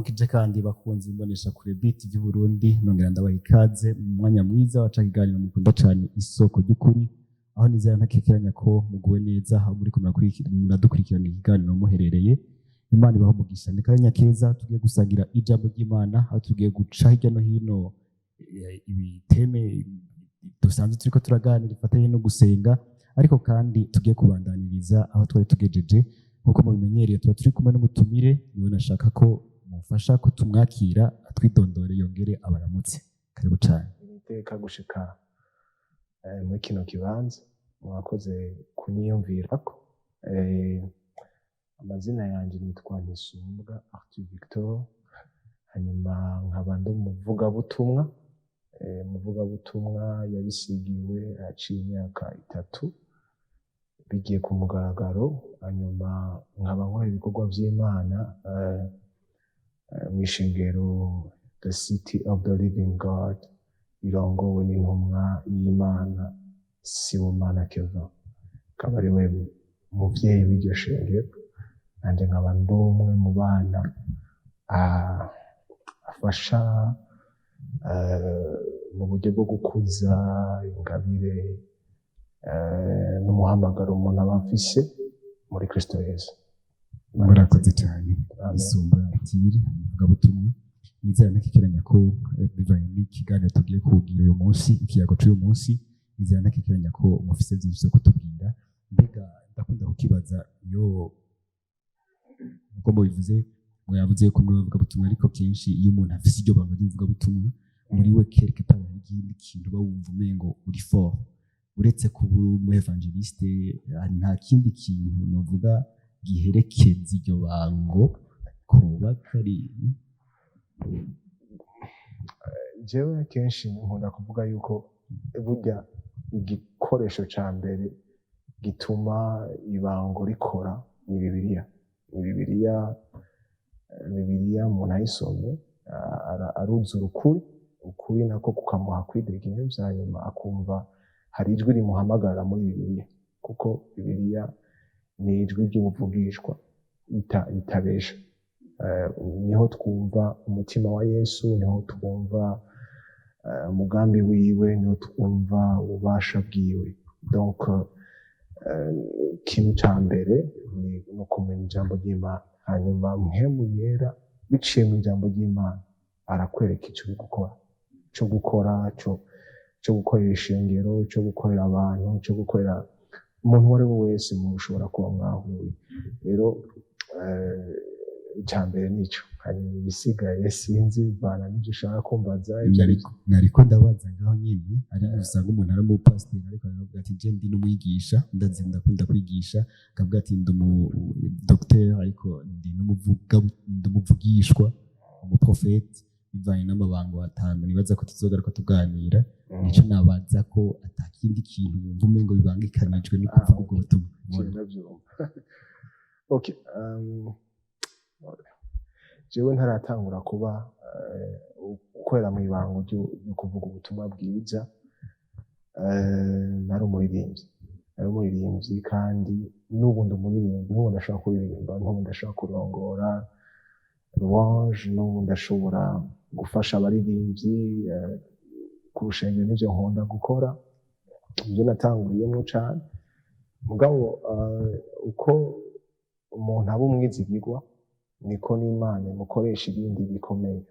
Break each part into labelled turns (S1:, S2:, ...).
S1: ndabaramukije kandi bakunze imbonesha kure BIT Burundi nongera ndabaha ikaze mu mwanya mwiza waca kiganiro mukunda cyane isoko ry'ukuri aho nizera ntakekeranya ko muguwe neza aho muri muradukurikirana ikiganiro muherereye. Imana ibaho umugisha ni kanya keza tugiye gusangira ijambo ry'Imana aho tugiye guca hirya no hino ibiteme dusanzwe turiko turaganira ifatanye no gusenga, ariko kandi tugiye kubandaniriza aho twari tugejeje. Nkuko mubimenyereye tuba turi kumwe n'umutumire, niwe nashaka ko mufasha ko tumwakira atwidondore yongere abaramutse. Karibu cyane.
S2: Iteka gushika muri kino kibanza mwakoze kunyiyumvirako. Amazina yanje nitwa Ntisumbwa Arthur Victor, hanyuma nkaba ndi umuvugabutumwa yabisigiwe haciye imyaka 3 bigiye ku mugaragaro, hanyuma nkaba nkora ibikorwa vy'Imana mw'ishengero The City of the Living God irongowe n'intumwa y'Imana Sibomana Kevin, akaba ari we muvyeyi w'iryo shengero, nanje nkaba ndi umwe mu bana afasha mu buryo bwo gukuza ingabire n'umuhamagaro umuntu aba afise muri Kristo Yesu.
S1: Murakoze cyane. Isumba Tiri umuvugabutumwa nizera ntakekeranya ko bivanye n'ikiganiro tugiye kugira uyu munsi, ikiyago cy'uyu munsi, nizera ntakekeranya ko mufise byinshi byo kutubwira. Mbega ndakunda kukibaza iyo uko mubivuze mwavuze ko muri bavugabutumwa, ariko kenshi iyo umuntu afise iryo banga ry'uvugabutumwa muri we quelque part n'ikindi kintu bawumva umengo uri fort, uretse kuba umu evangeliste nta kindi kintu novuga giherekeza iryo bango kuba kari.
S2: Jewe kenshi nkunda kuvuga yuko burya igikoresho ca mbere gituma ibango rikora ni Bibiliya. Bibiliya umuntu ayisomye aruzura ukuri nako kukamuha kwidegemvya, hanyuma akumva hari ijwi rimuhamagara muri Bibiliya, kuko Bibiliya ni ijwi ry'ubuvugishwa ritabesha. Niho twumva umutima wa Yesu, niho twumva umugambi wiwe, niho twumva ububasha bwiwe. Donc ikintu ca mbere ni ukumenya ijambo ry'Imana, hanyuma mpemu yera biciye mu ijambo ry'Imana arakwereka ico gukora, co gukorera ishengero, co gukorera abantu, co gukorera umuntu uwo ari we wese mushobora kuba mwahuye. Rero icambere nico, hanyuma ibisigaye sinzi bana n'ivyo ushaka kumbaza.
S1: Nariko ndabaza ngaho nyene, ariko usanga umuntu ari umupasiteri ariko aravuga ati je ndi n'umwigisha, ndakunda kwigisha, akavuga ati ndi docteur ariko ndi n'umuvugishwa, umuprofete, bivanye n'amabango atanu. Nibaza ko tuzogaruka tuganira, nico nabaza ko atakindi kintu wumva umengo bibangikanijwe no kuvuga ubwo butumwa.
S2: Okay, jewe ntaratangura kuba gukorera mu ibango ryo kuvuga ubutumwa bwiza. Nari umuririmbyi kandi n'ubu ndi umuririmbyi, n'ubu ndashobora kuririmba, n'ubu ndashobora kurongora louange, n'ubu ndashobora gufasha abaririmbyi ku rushengero. N'ivyo nkunda gukora, ivyo natanguriyemwo cane. Mugabo uko umuntu aba umwizigirwa niko n'Imana imukoresha ibindi bikomeye.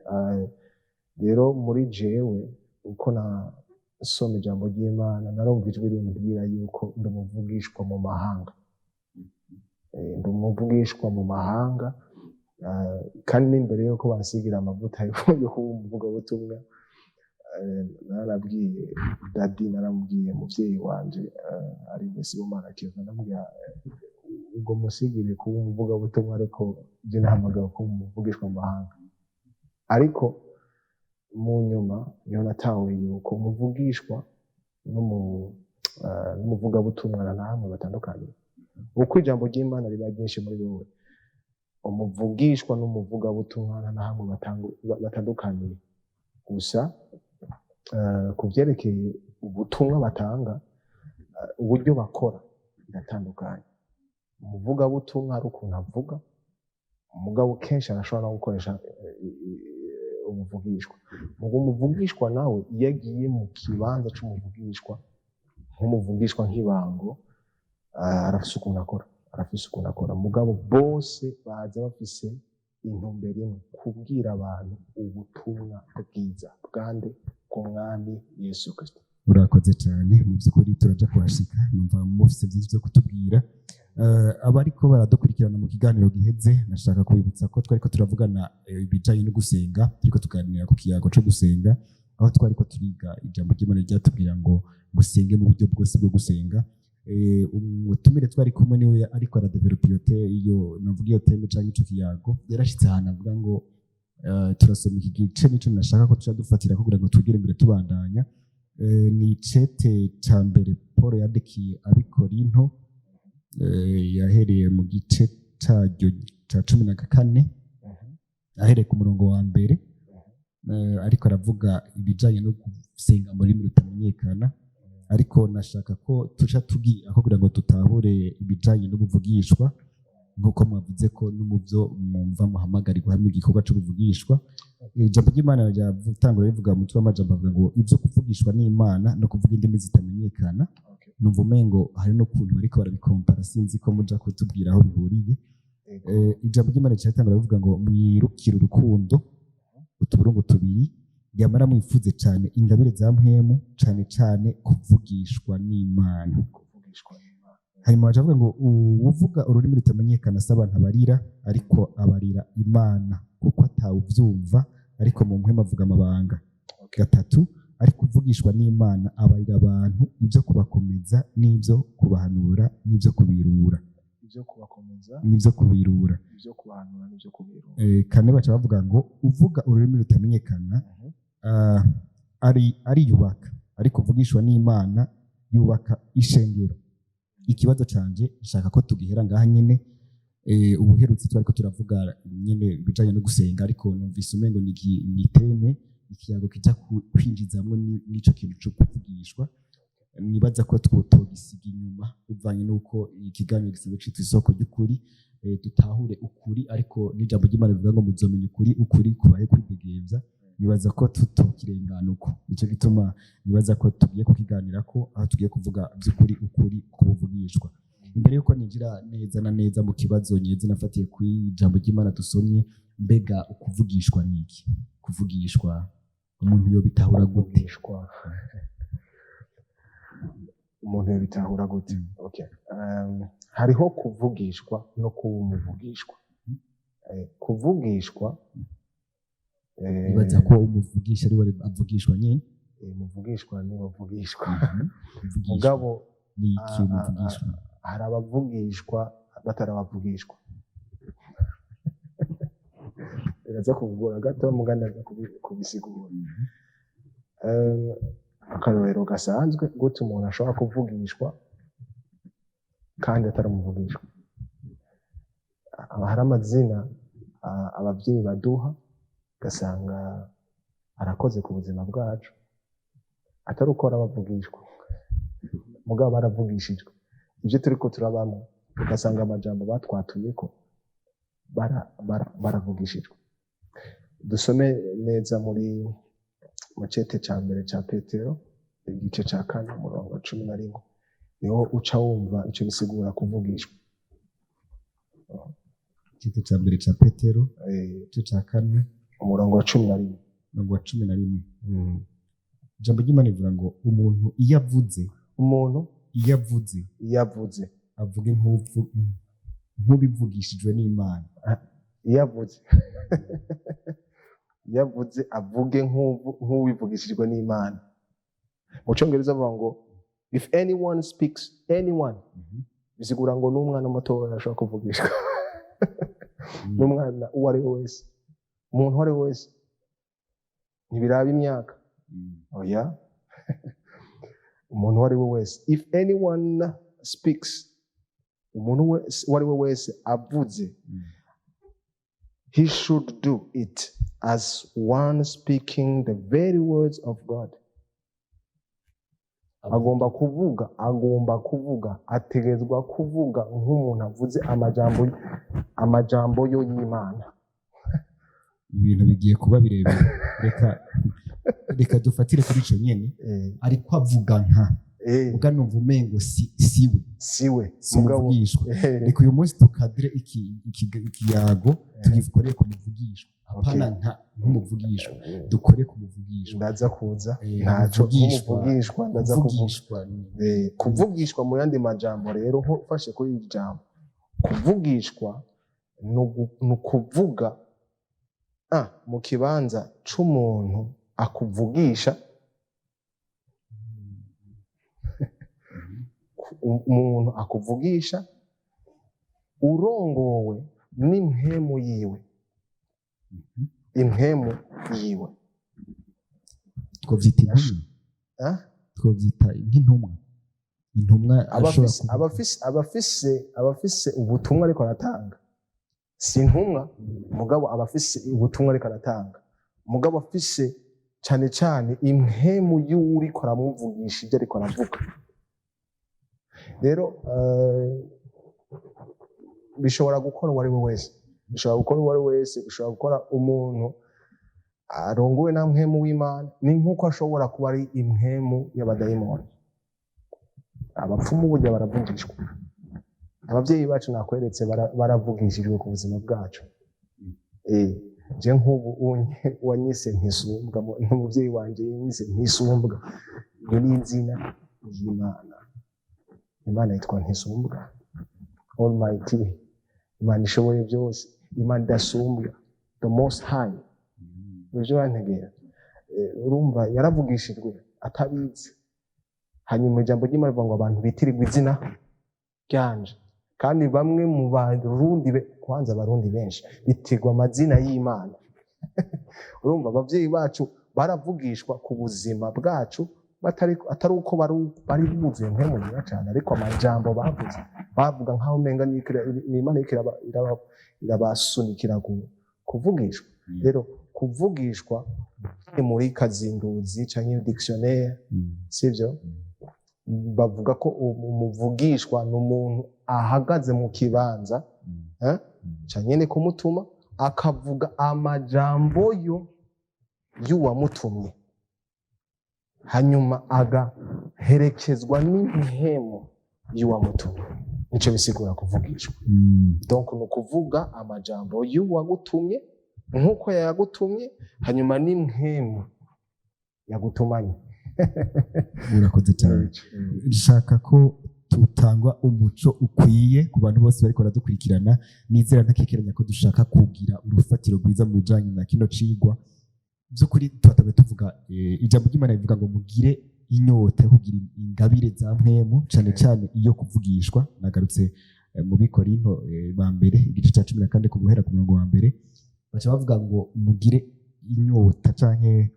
S2: Rero muri jewe uko nasoma ijambo ry'Imana narumva ijwi rimbwira yuko ndi umuvugishwa mu mahanga, kandi n'imbere yuko bansigira amavuta yo kuba umuvugabutumwa, narabwiye dadi, naramubwiye muvyeyi wanje ari we Sibomana Kevin, ndamubwira ubwo musigire kuba umuvugabutumwa, ariko je nahamagawe kuba umuvugishwa mu mahanga. Ariko mu nyuma niho natahuye yuko umuvugishwa n'umuvugabutumwa na namwe batandukanye, uko ijambo ry'Imana riba ryinshi muri wewe, umuvugishwa n'umuvugabutumwa na hamwe batandukanye. Gusa ku vyerekeye ubutumwa batanga, uburyo bakora biratandukanye. Umuvugabutumwa hari ukuntu avuga, umugabo kenshi arashobora no gukoresha umuvugishwa. Mugo umuvugishwa nawe iyo agiye mu kibanza c'umuvugishwa nk'umuvugishwa nk'ibango, arafise ukuntu akora, mugabo bose baza bafise intumbero imwe, kubwira abantu ubutumwa bwiza bwande ku mwami Yesu Kristo.
S1: Urakoze cyane, mu by'ukuri turaja kuhashika, numva mufise byinshi byo kutubwira. Abariko baradukurikirana mu kiganiro giheze, nashaka kubibutsa ko twariko turavugana ibijanye no gusenga, turiko tuganira ku kiyago co gusenga, aho twariko turiga ijambo ry'Imana ryatubwira ngo musenge mu buryo bwose bwo gusenga. Umutumire twari kumwe niwe ariko aradevelopa iyo teme canke ico kiyago, yarashitse ahantu avuga ngo turasoma iki gice nico nashaka ko tuja dufatira kugira ngo tugire imbere tubandanya. Ni icete ca mbere Paul yandikiye abikorinto, yahereye mu gice caryo ca 14 ahereye ku murongo wa mbere, ariko aravuga ibijanye no gusenga muri rurimi rutamenyekana, ariko nashaka ko tuca tugira kugira ngo tutahure ibijanye n'ubuvugishwa, nk'uko mwavuze ko n'umuvyo mwumva muhamagarirwa hamwe igikorwa cyo kuvugishwa. Ijambo ry'Imana ryavutangura rivuga mu tw'amajambo avuga ngo ibyo kuvugishwa n'Imana no kuvuga indimi zitamenyekana. Numva umengo hari no kuntu bariko barabikompara, sinzi ko muja kutubwira aho bihuriye. Ijambo ry'Imana cyatangura rivuga ngo mwirukire urukundo utuburungu tubiri, yamara mwifuze cyane ingabire za mpwemu, cyane cyane kuvugishwa n'Imana. Hanyuma bavuga ngo uvuga ururimi rutamenyekana si abantu abarira, ariko abarira Imana kuko atawuvyumva, ariko mu mpwemu avuga amabanga. Gatatu, ariko uvugishwa n'Imana abarira abantu ibyo kubakomeza n'ibyo kubahanura n'ibyo kubirura. Kane baca bavuga ngo uvuga ururimi rutamenyekana ariyubaka, ariko uvugishwa n'Imana yubaka ishengero. Ikibazo canje nshaka ko tugihera ngaha nyene. Ubuherutse twariko turavuga nyene bijanye no gusenga, ariko numvise umengo ni teme ikiyago kijya kwinjizamwo n'ico kintu cyo kuvugishwa. Nibaza ko twotogisiga inyuma bivanye nuko ikiganiro gisanzwe citwa isoko ry'ukuri, dutahure ukuri, ariko n'ijambo ry'Imana rivuga ngo muzomenya ukuri kubahe kwidegembya. Nibaza ko tutokirengana uko, nico gituma nibaza ko tugiye kukiganira ko aho tugiye kuvuga by'ukuri ukuri kubuvugishwa. Imbere yuko ninjira neza na neza mu kibazo nyezi nafatiye ku ijambo ry'Imana dusomye, mbega ukuvugishwa niki? Kuvugishwa umuntu yo bitahura gute?
S2: Umuntu yo bitahura gute? Okay. Hariho kuvugishwa no kumuvugishwa. Kuvugishwa
S1: nibaza ko umuvugisha ari we avugishwa nyine.
S2: Umuvugishwa ni bavugishwa. Mugabo
S1: ni iki muvugishwa?
S2: Hari abavugishwa batarabavugishwa. Biraza kuvugura gato muganda kubisigura. Akarorero gasanzwe gute umuntu ashobora kuvugishwa kandi ataramuvugishwa. Hari amazina abavyeyi baduha gasanga arakoze ku buzima bwacu, atari uko arabavugishwa, mugabo baravugishijwe. Ibyo turiko turabamo ugasanga amajambo batwatuyeko baravugishijwe. Dusome neza muri mu cete ca mbere ca Petero igice ca 4 umurongo wa 11, niho uca wumva ico bisigura kuvugishwa.
S1: Cete ca mbere ca Petero igice ca 4
S2: umurongo wa 11.
S1: Ijambo ry'Imana rivuga ngo umuntu iyo avuze avuge nk'ubivugishijwe n'Imana.
S2: Iyo avuze avuge nk'ubivugishijwe n'Imana. Mu Cyongereza bavuga ngo if anyone speaks, bisigura ngo n'umwana muto ashobora kuvugishwa. N'umwana uwo ari we wese, umuntu uwo ari we wese, ntibiraba imyaka. Oya. Umuntu uwo ari we wese, if anyone speaks, umuntu uwo ari we wese avuze, he should do it as one speaking the very words of God. agomba kuvuga ategezwa kuvuga nk'umuntu avuze amajambo yo y'Imana.
S1: ibintu bigiye kuba birebire. Reka dufatire kuri ico nyene, ariko avuga nka muga numva umengo siwe umuvugishwa. Reka uyu munsi tukadire ikiyago tugikoreye ku muvugishwa, apana nk'umuvugishwa, dukore ku muvugishwa.
S2: Ndaza kuza ntaco umuvugishwa, ndaza kuvugishwa mu yandi majambo. Rero ufashe kuri iri jambo kuvugishwa ni ukuvuga mu kibanza c'umuntu akuvugisha, umuntu akuvugisha urongowe n'impemu yiwe.
S1: Twovyita nk'intumwa.
S2: abafise ubutumwa ariko aratanga, si intumwa mugabo abafise ubutumwa ariko aratanga, mugabo afise cane cane impemu y'uriko aramuvugisha ibyo ariko aravuga. Rero bishobora gukora uwo ari we wese, bishobora gukora umuntu arongowe na mpemu w'Imana, ni nk'uko ashobora kuba ari impemu y'abadayimoni. Abapfumu burya baravugishwa. Abavyeyi bacu nakweretse baravugishijwe ku buzima bwacu. Je nk'ubu wanyise Ntisumbwa, n'umuvyeyi wanje yanyise Ntisumbwa. Iyo ni izina ry'Imana. Imana yitwa Ntisumbwa, Almighty, Imana ishoboye byose, Imana idasumbwa, the most high. Uje wantegera, urumva yaravugishijwe atabizi. Hanyuma ijambo ry'Imana rivuga ngo abantu bitirirwa izina ryanje. Kandi bamwe mu Barundi, kwanza Abarundi benshi bitirwa amazina y'Imana. Urumva abavyeyi bacu baravugishwa ku buzima bwacu, atari uko bari buzuye mpemu nyina cyane, ariko amajambo bavuga nk'aho umenga ni Imana irabasunikira kuvugishwa. Rero kuvugishwa muri kazinduzi canke dictionnaire, sivyo? Bavuga ko umuvugishwa ni umuntu ahagaze mu kibanza canyene kumutuma, akavuga amajambo y'uwamutumye, hanyuma agaherekezwa n'impemu y'uwamutumye. Nico bisigura kuvugishwa. Donc ni ukuvuga amajambo y'uwagutumye nk'uko yagutumye, hanyuma n'impemu yagutumanye.
S1: Urakoze cyane. Nshaka ko tutangwa umuco ukwiye ku bantu bose bariko baradukurikirana. Nizera ntakekeranya ko dushaka kugira urufatiro rwiza mu bijanye na kino cigwa. By'ukuri twatabe tuvuga ijambo ry'Imana rivuga ngo mugire inyota yo kugira ingabire za mpemu, cane cane iyo kuvugishwa. Nagarutse mu Bikorinto ba mbere igice ca 14 ku guhera ku murongo wa mbere, baca bavuga ngo mugire inyota canke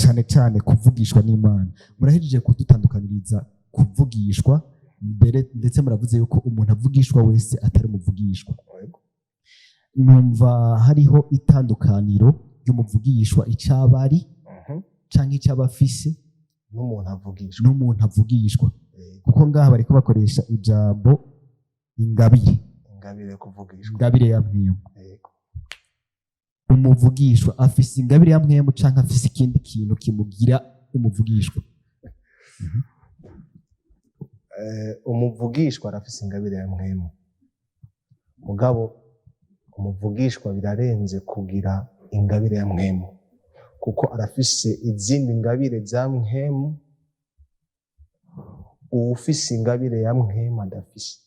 S1: cane cane kuvugishwa n'Imana. Murahejeje kudutandukaniriza kuvugishwa mbere, ndetse muravuze yuko umuntu avugishwa wese atari umuvugishwa. Numva hariho itandukaniro ry'umuvugishwa, icabari canke icabafise n'umuntu avugishwa. Kuko ngaha bariko bakoresha ijambo ingabire ya mpemu. Umuvugishwa afise ingabire ya mpemu canke afise ikindi kintu kimugira umuvugishwa?
S2: Umuvugishwa arafise ingabire ya mpemu, mugabo umuvugishwa birarenze kugira ingabire ya mpemu, kuko arafise izindi ngabire za mpemu uwufise ingabire ya mpemu adafise.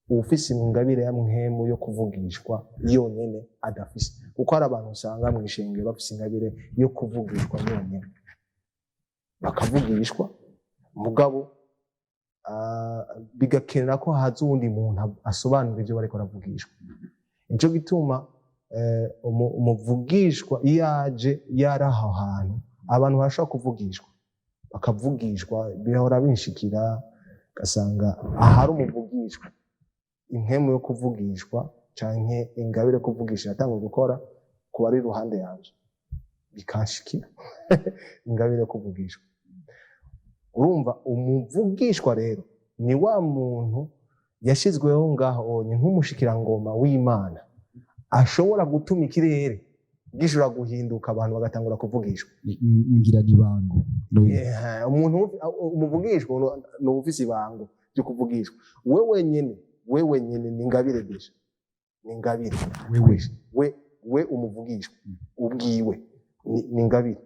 S2: Uwufise ingabire ya mpemu yo kuvugishwa yonyene adafise. Kuko hari abantu usanga mw'ishengero bafise ingabire yo kuvugishwa yonyene, bakavugishwa mugabo bigakenera ko haza uwundi muntu asobanura ivyo bariko baravugishwa. Nico gituma umuvugishwa iyo aje yari aho hantu, abantu barashobora kuvugishwa, bakavugishwa. Birahora binshikira gasanga ahari umuvugishwa, impemu yo kuvugishwa canke ingabire yo kuvugisha yatangwa gukora ku bari iruhande yanje, bikanshikira ingabire yo kuvugishwa. urumva umuvugishwa rero ni wa muntu yashizweho ngaho nk'umushikirangoma w'Imana ashobora gutuma ikirere gishobora guhinduka abantu bagatangura kuvugishwa.
S1: ngira nibango
S2: Umuntu umuvugishwa no ufise ibango ryo kuvugishwa. We wenyene ni ingabire deje. Ni ingabire. We umuvugishwa ubwiwe ni ingabire.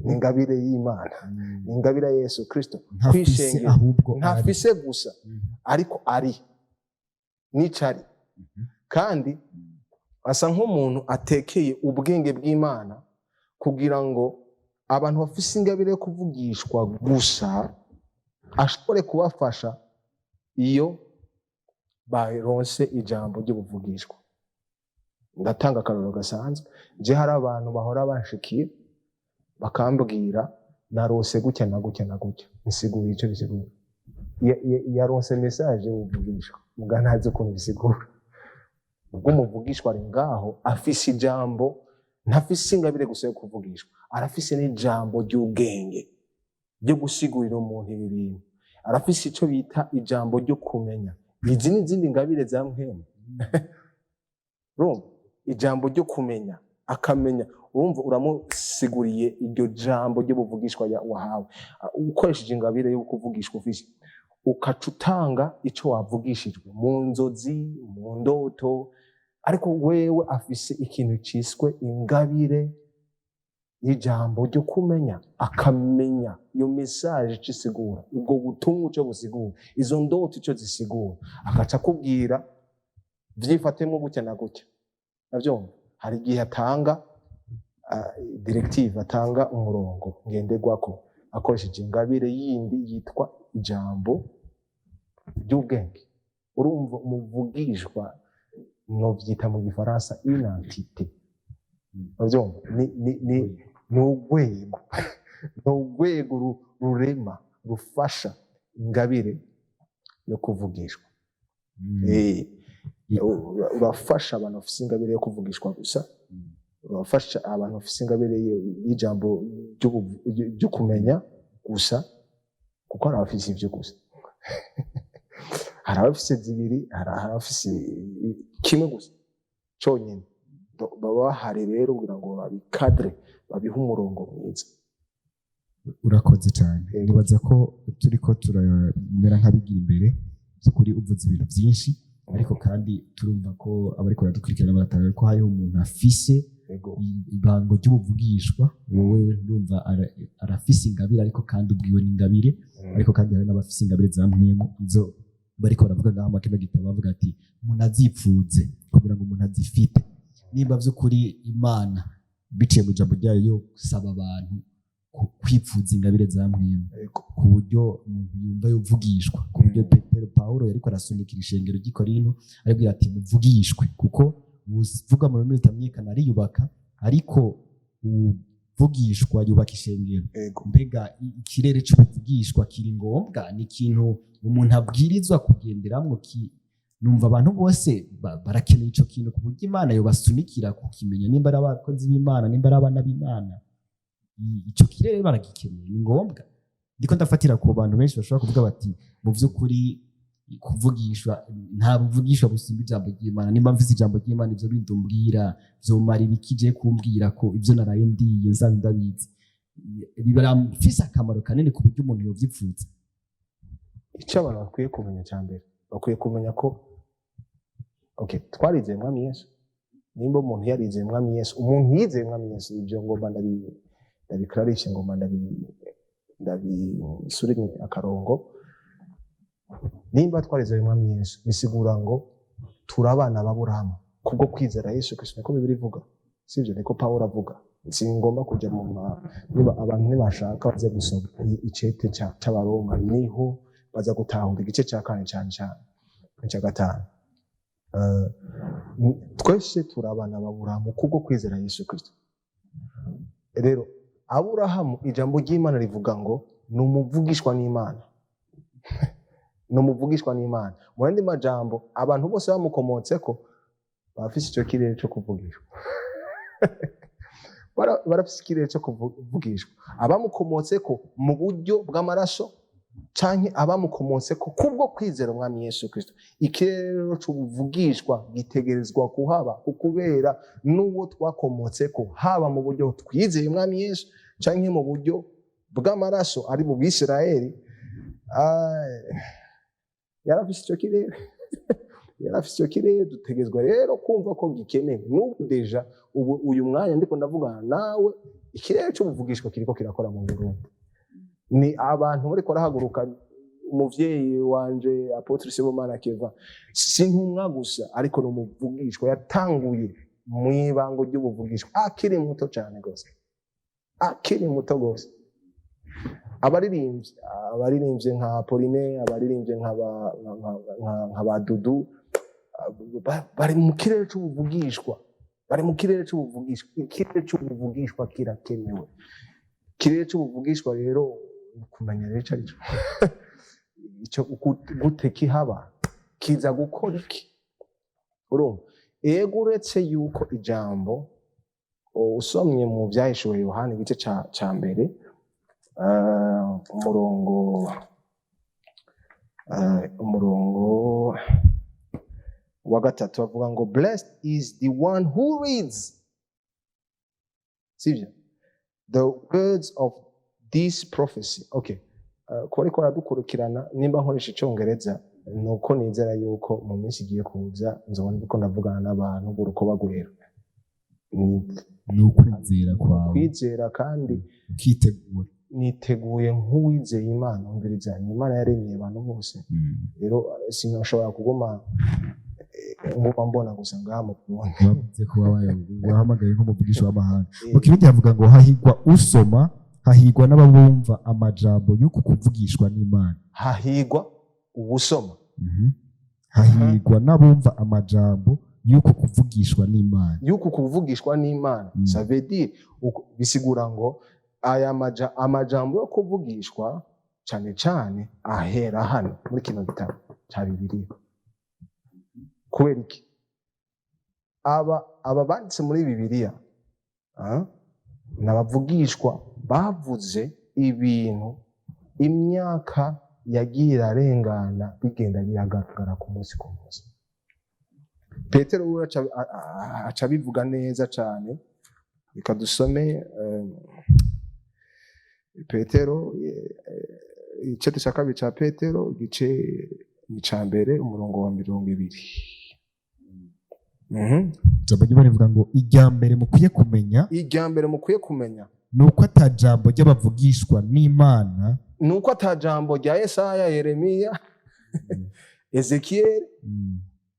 S2: Ni ingabire y'Imana. Ni ingabire ya Yesu Kristo.
S1: Kwishengera ahubwo
S2: ntafise gusa ariko ari nicari kandi asa nk'umuntu atekeye ubwenge bw'Imana kugira ngo abantu bafise ingabire yo kuvugishwa gusa ashobore kubafasha iyo baronse ijambo ry'ubuvugishwa. Ndatanga akarorero gasanzwe. Je hari abantu bahora banshikira bakambwira narose gutya na gutya na gutya, nsigura ico bisigura. Yaronse message y'ubuvugishwa muga ntazi ukuntu bisigura. Ubwo umuvugishwa ari ngaho afise ijambo, ntafise ingabire gusa yo kuvugishwa, arafise n'ijambo ry'ubwenge ryo gusigurira umuntu ibintu, arafise ico bita ijambo ryo kumenya. Izi n'izindi ngabire za mpemu. Ijambo ryo kumenya, akamenya. Urumva uramusiguriye iryo jambo ryo buvugishwa wahawe ukoresheje ingabire yo kuvugishwa ufise, ukacutanga ico wavugishijwe mu nzozi, mu ndoto, ariko wewe afise ikintu ciswe ingabire y'ijambo ryo kumenya, akamenya iyo message cisigura, ubwo butumwa ico busigura, izo ndoto ico zisigura, akaca kubwira vyifatemo gutya na gutya. Navyo hari igihe atanga directive, atanga umurongo ngenderwako akoresheje ingabire yindi yitwa ijambo ry'ubwenge. Urumva umuvugishwa no vyita mu gifaransa identité. Navyo ni urwego rurema rufasha ingabire yo kuvugishwa. Urafasha abantu bafise ingabire yo kuvugishwa gusa, urafasha abantu bafise ingabire y'ijambo ryo kumenya gusa, kuko hari abafise ivyo gusa. Hari abafise zibiri, hari abafise kimwe gusa conyene. Baba bahari rero kugira ngo babikadre, babihe umurongo mwiza.
S1: Urakoze cyane. Nibaza ko turiko turamera nk'abigira imbere by'ukuri, uvuze ibintu byinshi, ariko kandi turumva ko abariko baradukurikirana baratanga ko hariho umuntu afise ibango ry'ubuvugishwa. Wowe ndumva arafise ingabire, ariko kandi ubwiwe n'ingabire, ariko kandi hari n'abafise ingabire za mpwemu, izo bariko baravuga ngaho makino gitabo bavuga ati umuntu azipfuze kugira ngo umuntu azifite. Nimba vy'ukuri Imana biciye mu jambo ryayo yo gusaba abantu kwipfuza ingabire za mpwemu, ku buryo umuntu yumva yovugishwa, ku buryo Petero Paulo yariko arasunikira ishengero ry'i Korinto aribwira ati muvugishwe, kuko uvuga mu rurimi rutamenyekana ariyubaka, ariko uvugishwa yubaka ishengero. Mbega ikirere c'ubuvugishwa kiri ngombwa, ni ikintu umuntu abwirizwa kugenderamwo. Numva abantu bose barakeneye ico kintu, ku buryo Imana yobasunikira kukimenya, nimba ari abakozi b'Imana, nimba ari abana b'Imana. Ico kirere baragikeneye, ni ngombwa. Ndiko ndafatira ku bantu benshi bashobora kuvuga bati mu vy'ukuri kuvugishwa, nta buvugishwa busumba ijambo ry'Imana. Nimba mvise ijambo ry'Imana, ivyo bindumbwira vyomara ibikije kumbwira ko ivyo naraye ndiye nsanzwe ndabizi, biramfise akamaro kanini ku buryo umuntu yovyipfuza.
S2: Ico abantu bakwiye kumenya cyambere, bakwiye kumenya ko twarizeye Mwami Yesu. Nimba umuntu yarizeye Mwami Yesu, umuntu yizeye Mwami Yesu, ivyo ngomba ndabikararishe, ngomba ndabisurinye akarongo. Nimba twarizeye Mwami Yesu, bisigura ngo turabana b'Aburahamu kubwo kwizera Yesu Kristo, niko Bibiliya ivuga, sivyo? Niko Pawulo avuga. Singomba kuja niba abantu ntibashaka baze gusoma icete c'Abaroma, niho baza gutahura igice ca 4 cyane ca 5. Twese turabana b'Aburahamu kubwo kwizera Yesu Kristo. Rero Aburahamu, ijambo ry'Imana rivuga ngo ni umuvugishwa n'Imana. Ni umuvugishwa n'Imana. Mu yandi majambo, abantu bose bamukomotseko bafise ico kirere cyo kuvugishwa. barafise ikirere cyo kuvugishwa. Abamukomotseko mu buryo bw'amaraso canke abamukomotseko kubwo kwizera umwami Yesu Kristo. Ikirere cy'ubuvugishwa gitegerezwa kuhaba kubera n'uwo twakomotseko, haba mu buryo twizeye umwami Yesu canke mu buryo bw'amaraso ari mu Bisirayeli. Yarafise icyo kirere yarafise icyo kirere, dutegezwa rero kumva ko gikenewe. N'ubu deja uyu mwanya ndiko ndavugana nawe, ikirere cy'ubuvugishwa kiriko kirakora mu Burundi. Ni abantu bariko barahaguruka. Umuvyeyi wanje Apotre Sibomana Keva si ntumwa gusa, ariko no muvugishwa yatanguye mu ibango ry'ubuvugishwa akiri muto cyane gose, akiri muto gose. Abaririmbye nka Pauline, abaririmbye nka Dudu, bari mu kirere cy'ubuvugishwa, ikirere cy'ubuvugishwa kirakenewe. Ikirere cy'ubuvugishwa rero kumenya rero icyo gute kihaba, kiza gukora iki? Urumva, ego uretse yuko ijambo usomye mu Vyahishuwe Yohana igice ca mbere, umurongo wa 3 bavuga ngo blessed is the one who reads, sivyo, the words of this prophecy. Okay, ko aradukurikirana nimba nkoresha icyongereza, nuko nizera yuko mu minsi igiye kuza nzobona uko ndavugana n'abantu b'urukoba rwera.
S1: Ni ukwizera kwawe,
S2: kwizera kandi
S1: ukitegura.
S2: Niteguye nk'uwizeye Imana, umviriza, ni Imana yaremye abantu bose. Rero sinashobora kugoma mbona gusa ngaha mu Burundi.
S1: Wavuze ko wahamagaye nk'umuvugisha w'amahanga. Mu Kirundi havuga ngo hahigwa usoma, hahigwa n'ababumva amajambo y'uko kuvugishwa n'Imana.
S2: Hahigwa ubusoma,
S1: hahigwa n'abumva amajambo y'uko kuvugishwa n'Imana.
S2: Y'uko kuvugishwa n'Imana, ça veut dire bisigura ngo aya amajambo yo kuvugishwa cyane cyane ahera hano muri kino gitabo cya Bibiliya. Kubera iki? Aba banditse muri Bibiliya n'abavugishwa bavuze ibintu imyaka yagiye irarengana bigenda biragaragara ku munsi ku munsi. Petero aca bivuga neza cyane. Reka dusome Petero, igice cya kabiri cya Petero, igice cya mbere umurongo wa 20.
S1: Jambo rivuga ngo ijya mbere mukwiye kumenya nuko atajambo ry'abavugishwa n'Imana,
S2: nuko atajambo rya Yesaya, Yeremiya, Ezekiel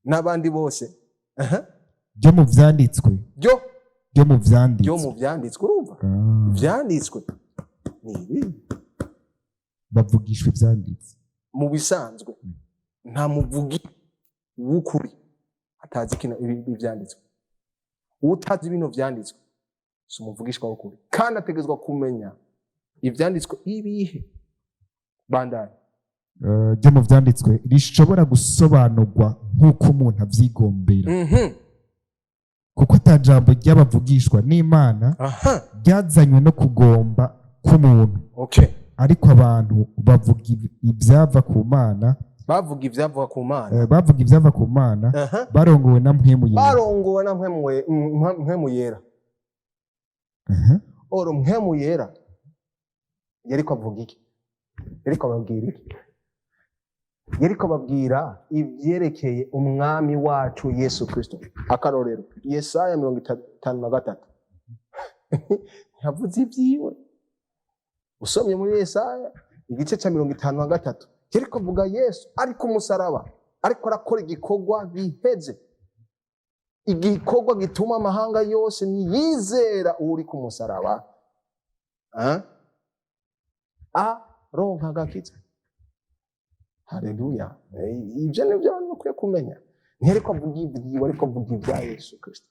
S2: n'abandi bose
S1: byo mu vyanditswe,
S2: urumva, vyanditswe ni
S1: bavugishwa ivyanditse.
S2: Mu bisanzwe nta muvugi w'ukuri atazi kino ivyanditswe. Utazi bino vyanditswe si umuvugishwa w'ukuri, kandi ategezwa kumenya ivyanditswe ibihe bandanye
S1: ryo mu vyanditswe rishobora gusobanurwa nk'uko umuntu avyigombera. Kuko atajambo ry'abavugishwa n'Imana ryazanywe no kugomba k'umuntu.
S2: Okay.
S1: Ariko abantu bavuga ivyava ku Mana, bavuga ivyava ku Mana barongowe na mpwemu yera.
S2: Oro mpwemu yera yariko avuga iki? Yariko ababwira iki? Yariko ababwira ivyerekeye umwami wacu Yesu Kristo. Akarorero Yesaya 53 yavuze ivyiwe. Usomye muri Yesaya igice cya 53 yariko avuga Yesu ari ku musaraba, ariko arakora igikorwa biheze, igikorwa gituma amahanga yose niyizera uri ku musaraba aronka agakiza. Haleluya. Ibyo ni byo bakwiye kumenya. Ntihariko avuga ibyo, ariko avuga ibya Yesu Kristo.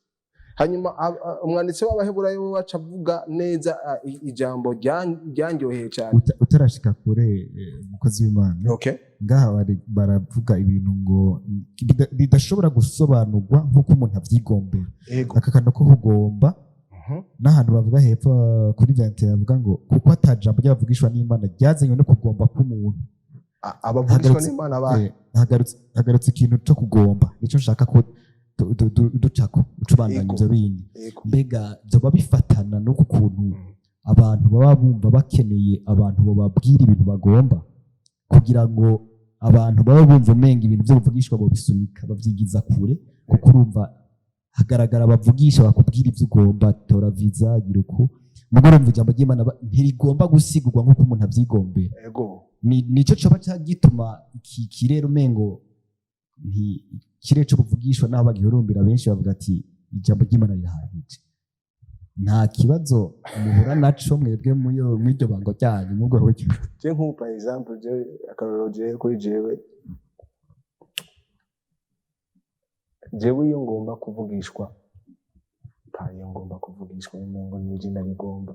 S2: Hanyuma umwanditsi w'Abaheburayo wacu avuga neza ijambo ryanyoheye cyane.
S1: Utarashika kure umukozi w'Imana.
S2: Okay.
S1: Ngaha baravuga ibintu ngo bidashobora gusobanurwa nk'uko umuntu avyigombera. Aka kantu ko kugomba n'ahantu bavuga hepfo kuri 20 bavuga ngo kuko atajambo ryavugishwa n'Imana ryazanywe no kugomba k'umuntu.
S2: Abavugishwa n'Imana bahe
S1: hagarutse ikintu cyo kugomba nico nshaka ko ducako ucubandanya ivyo bindi. Mbega byoba bifatana no kukuntu abantu baba bumva bakeneye abantu bababwira ibintu bagomba kugira ngo abantu baba bumva umenga ibintu byo bivugishwa bo bisunika bavyigiza kure kuko urumva hagaragara bavugisha bakubwira ivyo ugomba tora visa gira uko mugore umva ijambo ry'Imana ntirigomba gusigurwa nk'uko umuntu avyigombera. Nico coba cyagituma iki kirero umengo kirere cyo kuvugishwa n'abo bagihurumbira benshi bavuga ati ijambo ry'Imana rirahagije. Nta kibazo muhura naco mwebwe mw'iryo bango ryanyu mubwo hoje.
S2: Je nk'ubu par exemple je akarorero je kuri jewe iyo ngomba kuvugishwa iyo ngomba kuvugishwa ngo nije ndabigomba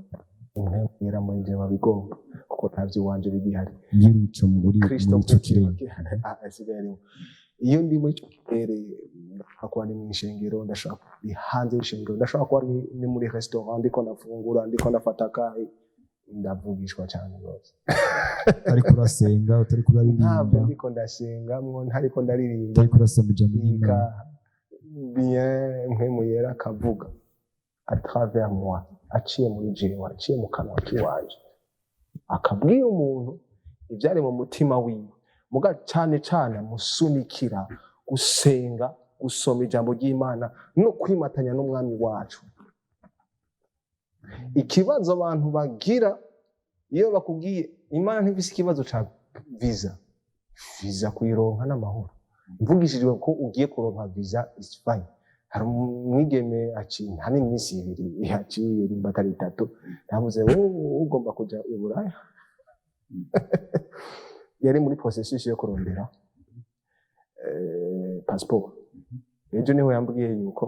S2: impera muri je babigomba kuko ntavyo wanje bigihari
S1: y'ico muri ico kirere
S2: asigaye iyo ndi muri ico kirere ndashaka ni mu ishengero ndashaka ni hanze y'ishengero ndashaka kuba ni muri restaurant ndiko nafungura ndiko nafata kayi ndavugishwa cyane rwose
S1: ariko urasenga utari kuririmba
S2: ntabwo ndiko ndasengamwo ntariko ndaririmba
S1: utari kurasoma ijambo ry'Imana
S2: bien nk'emuyera akavuga à travers moi aciye muri jewe aciye mu kanwa kiwanje akabwira umuntu ibyari mu mutima wiwe muga cyane cyane musunikira gusenga gusoma ijambo ry'Imana no kwimatanya n'umwami wacu. Ikibazo abantu bagira iyo bakubwiye Imana ntifise ikibazo ca visa kuyironka n'amahoro mvugishijwe ko ugiye kuronka visa is fine. Hari umwigeme nta n'iminsi ibiri yaciye batari 3 navuze ugomba kuja i Buraya yari muri processus yo kurondera passport. Ejo niho yambwiye yuko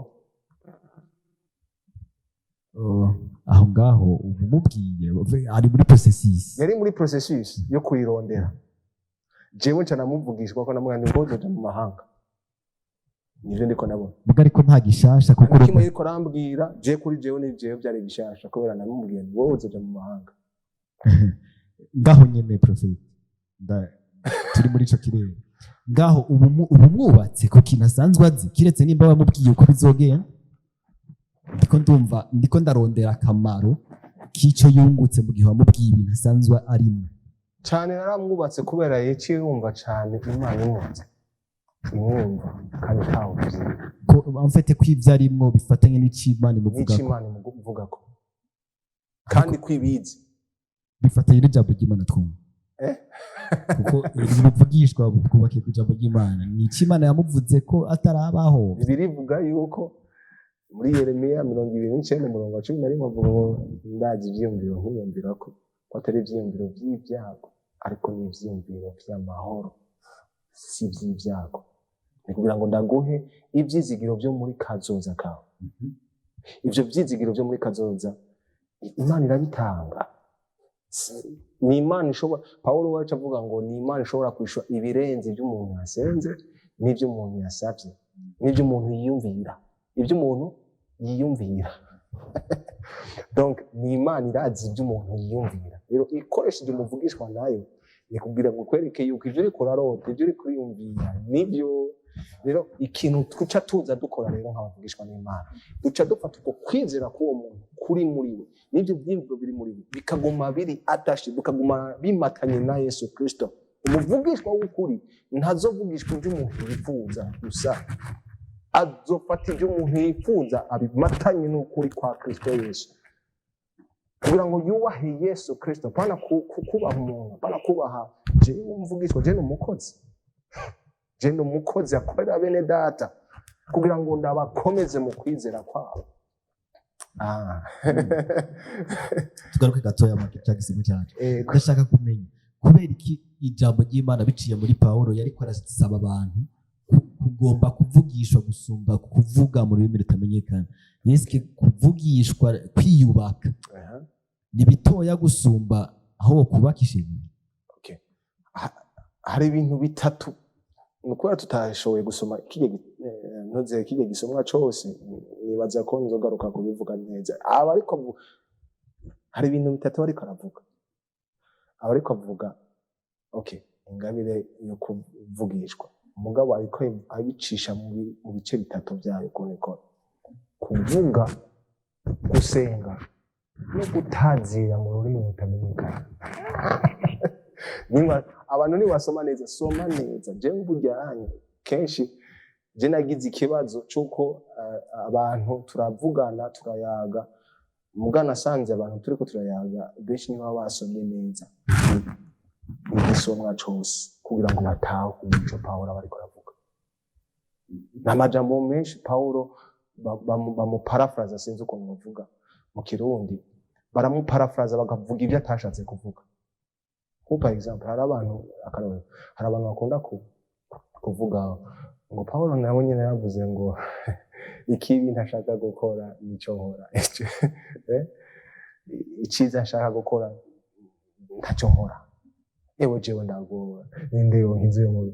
S1: aho ngaho umubwiye ari muri processus
S2: yari muri processus yo kuyirondera. Jewe nca namuvugishwa ko namwana ngo nzoja mu mahanga nivyo ndiko nabona
S1: muga ariko nta gishasha kuko
S2: urimo yiko rambwira je kuri jewe ni jewe byari gishasha kubera namubwiye ngo wowe uzoja mu mahanga
S1: ngaho nyene prophet turi muri ico kirere ngaho ubu mwubatse ko kinasanzwe azi kiretse nimba bamubwiye uko bizogenda ndiko ndarondera akamaro k'ico yungutse mu gihe wamubwiye ibintu asanzwe arimo
S2: cyane naramwubatse kubera yeciye yumva cyane Imana imwunze imwumva kandi ntawuzi
S1: ko amfete kw'ivyo arimwo bifatanye n'icimana
S2: imuvuga ko kandi kwibizi
S1: bifatanye n'ijambo ry'Imana twumva kuko ibivugishwa bwubakiye ku ijambo ry'Imana ni icimana yamuvuze ko atarabaho.
S2: Birivuga yuko muri Yeremiya 29:11 avuga ngo ndazi ivyiyumviro nkiyumvira ko atari ivyiyumviro vy'ibyago ariko ni ivyiyumviro vy'amahoro si vy'ibyago ni kugira ngo ndaguhe ivyizigiro byo muri kazoza kawe. Ivyo vyizigiro byo muri kazoza Imana irabitanga. Ni Imana ishobora Paulo wacu avuga ngo ni Imana ishobora kwishura ibirenze by'umuntu yasenze n'ibyo umuntu yasabye n'ibyo umuntu yiyumvira donc ni Imana irazi ibyo umuntu yiyumvira. Rero ikoresheje umuvugishwa nayo ni kugira ngo kwereke yuko ivyo uriko urarota ivyo uriko uriyumvira nivyo. Rero ikintu tuca tuza dukora rero nk'abavugishwa n'Imana duca dufata uko kwizera k'uwo muntu kuri muri we n'ivyo vyimviro biri muri we bikaguma biri attaché bikaguma bimatanye na Yesu Kristo. Umuvugishwa w'ukuri ntazovugishwa ibyo umuntu yifuza gusa azofata ibyo umuntu yifuza abimatanye n'ukuri kwa Kristo Yesu kugira ngo yubahe Yesu Kristo pana kubaha umuntu pana kubaha jewe umuvugishwa jewe umukozi akorera bene data kugira ngo ndabakomeze mu kwizera kwabo.
S1: Tugaruke gatoya mu cyagisimo cyacu ndashaka kumenya kubera iki ijambo ry'Imana biciye muri Paulo yariko arasaba abantu kugomba kuvugishwa gusumba kuvuga mu rurimi rutamenyekana. Yeske kuvugishwa kwiyubaka ni bitoya gusumba aho kubakishije.
S2: Okay. Hari ibintu bitatu nuko tutashoboye gusoma kije gisomwa cyose nibaza ko nzogaruka kubivuga neza aba ariko hari ibintu bitatu ariko aravuga aba ariko avuga okay ingabire yo kuvugishwa umugabo ariko abicisha mu bice bitatu byayo kuniko kuvuga gusenga no gutazira mu rurimi rutamenyekana niba abantu nibasoma neza soma neza je mbujyanye kenshi je nagize ikibazo cyuko abantu turavugana turayaga mugana sanze abantu turiko turayaga benshi niba basomye neza igisomwa cyose kugira ngo batahe icyo Pawulo bariko aravuga n'amajambo menshi Pawulo bamuparaphrase sinzi uko bavuga mu kirundi baramuparaphrase bakavuga ibyo atashatse kuvuga ko par exemple hari abantu bakunda kuvuga ngo Pawulo nawe nyine yavuze ngo ikibi ntashaka gukora nico nkora icyiza nshaka gukora ntacyo nkora ewe jewe ndagora ninde yo nkizuye mubi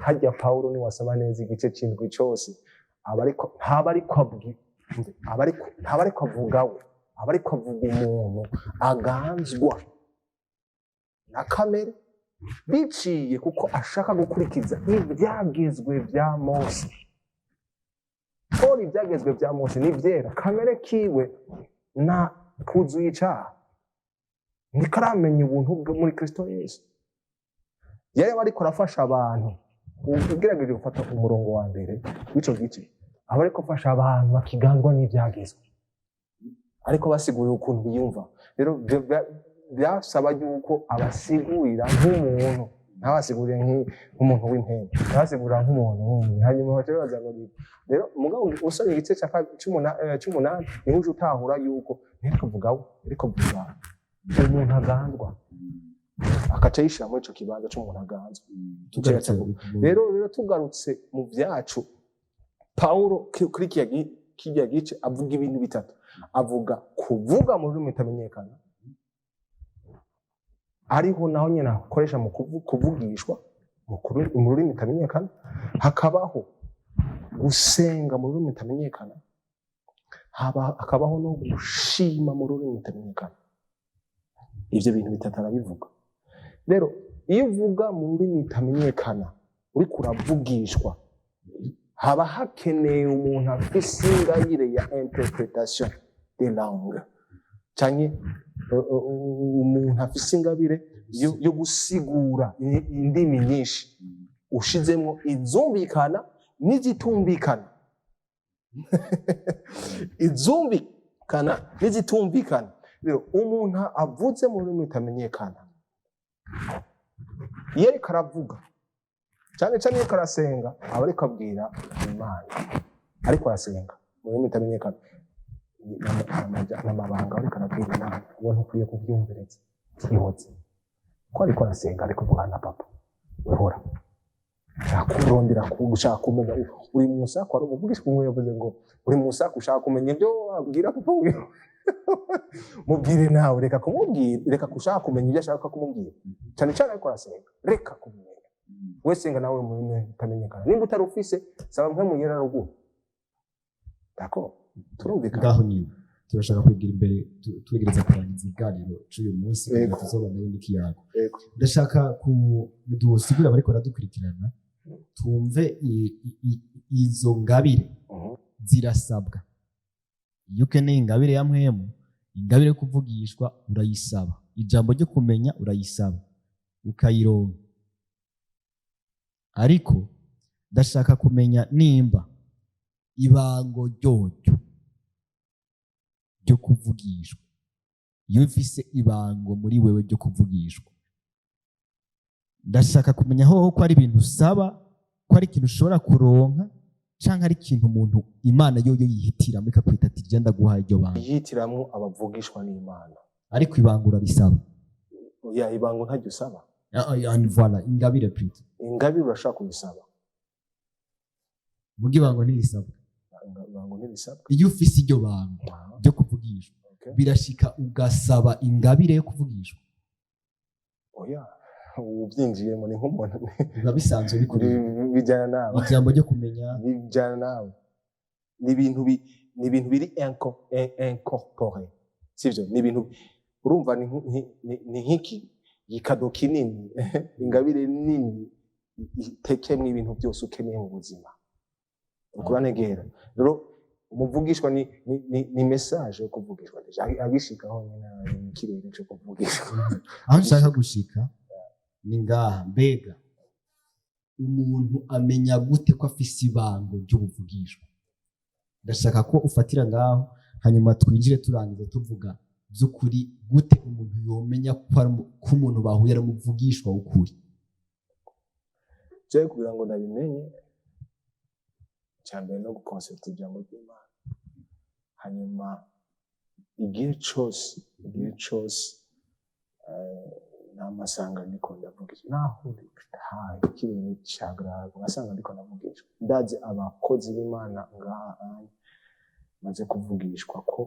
S2: hajya Pawulo ni wasaba neza igice cy'indwi cyose abariko avuga umuntu aganzwa na kamere biciye kuko ashaka gukurikiza ibyagezwe bya Mose. Ibyagezwe bya Mose ni byera kamere kiwe na kuzuye icyaha ntikaramenye ubuntu bwo muri Kristo Yesu. Yari ariko arafasha abantu ugerageje gufata umurongo wa mbere w'ico gice aba ariko afasha abantu bakiganzwa n'ibyagezwe ariko basigurira ukuntu biyumva. Rero byasaba yuko abasigurira nk'umuntu ntabasigurire nk'umuntu w'impembe abasigurira nk'umuntu hanyuma bacabaza ngo rero mugabo usanye igice cy'umunani niho uje utahura yuko ariko vuga umuntu aganzwa akaca yishira muri ico kibanza c'umuntu aganzwa. Rero tugarutse mu byacu Pawulo kuri kijya gice avuga ibintu bitatu. Avuga kuvuga mu rurimi rutamenyekana ariho naho nyine akoresha mu kuvugishwa mu rurimi rutamenyekana, hakabaho gusenga mu rurimi rutamenyekana, hakabaho no gushima mu rurimi rutamenyekana. Ivyo bintu bitatu arabivuga. Rero iyo uvuga mu rurimi rutamenyekana uriko uravugishwa haba hakeneye umuntu afise ingabire ya interpretation de langue canke umuntu afise ingabire yo gusigura indimi nyinshi ushizemwo izumvikana n'izitumvikana izumvikana n'izitumvikana. Rero umuntu avuze mu rurimi rutamenyekana iyo ariko aravuga cyane cyane iyo arasenga aba ariko abwira Imana ariko arasenga mu rurimi rutamenyekana n'amabanga ariko arabwira Imana uwo ntukwiye kubyumviriza byihuse ko ariko arasenga ariko kuvuga na papa uhora kurondera gushaka kumenya uri mu saku ari umuvugisha umwe yavuze ngo uri mu saku ushaka kumenya ibyo abwira papa we mubwire nawe reka kumubwira reka gushaka kumenya ibyo ashaka kumubwira cyane cyane ariko arasenga reka kumenya we senga nawe mu rurimi rutamenyekana nimba utari ufise saba mwe mu yera ruguru dako turumvikana
S1: ngaho ni turashaka kwigira imbere twegereza kurangiza iganiro cy'uyu munsi kugira tuzobana n'ikiyago. Ndashaka dusigura bariko baradukurikirana tumve izo ngabire zirasabwa. Iyo ukeneye ingabire ya mpwemu, ingabire yo kuvugishwa urayisaba, ijambo ryo kumenya urayisaba ukayironka. Ariko ndashaka kumenya nimba ibango ryoryo ryo kuvugishwa, iyo ufise ibango muri wewe ryo kuvugishwa, ndashaka kumenya ko ari ibintu usaba, ko ari ikintu ushobora kuronka canke ari ikintu umuntu Imana yoyo yihitiramo ikakwita ati je ndaguhaye iryo bango.
S2: Yihitiramo abavugishwa n'Imana
S1: ariko ibango urarisaba.
S2: Ya ibango ntajya usaba.
S1: Voilà, ingabire plutôt.
S2: Ingabire urashaka kubisaba.
S1: Mugi bango ntirisabwa.
S2: Bango ntirisabwa.
S1: Iyo ufise iryo bango ryo kuvugishwa, birashika ugasaba ingabire yo kuvugishwa.
S2: Oya, ubyinjiyemo ni nk'umuntu.
S1: Biba bisanzwe bikuri
S2: bijyana nawe.
S1: Ijambo ryo kumenya
S2: bijyana nawe. ni ibintu biri incorporé sivyo ni ibintu urumva ni nk'iki ikado kinini ingabire nini itekemwe ibintu byose ukeneye mu buzima ukuranegera rero umuvugishwa ni message yo kuvugishwa agishikaho nyina ikirere cyo kuvugishwa
S1: aho nshaka gushika ni ngaha mbega umuntu amenya gute ko afise ibango ry'ubuvugishwa ndashaka ko ufatira ngaho hanyuma twinjire turangiza tuvuga by'ukuri gute umuntu yomenya ko umuntu bahuye aramuvugishwa ukuri
S2: cyo kugira ngo ndabimenye cyane no guconcept ijambo ry'Imana hanyuma igihe cyose namasanga ndiko ndavugisha naho hayi kirere cyagrava ugasanga ndiko ndavugisha ndazi abakozi b'Imana ngaha maze kuvugishwa ko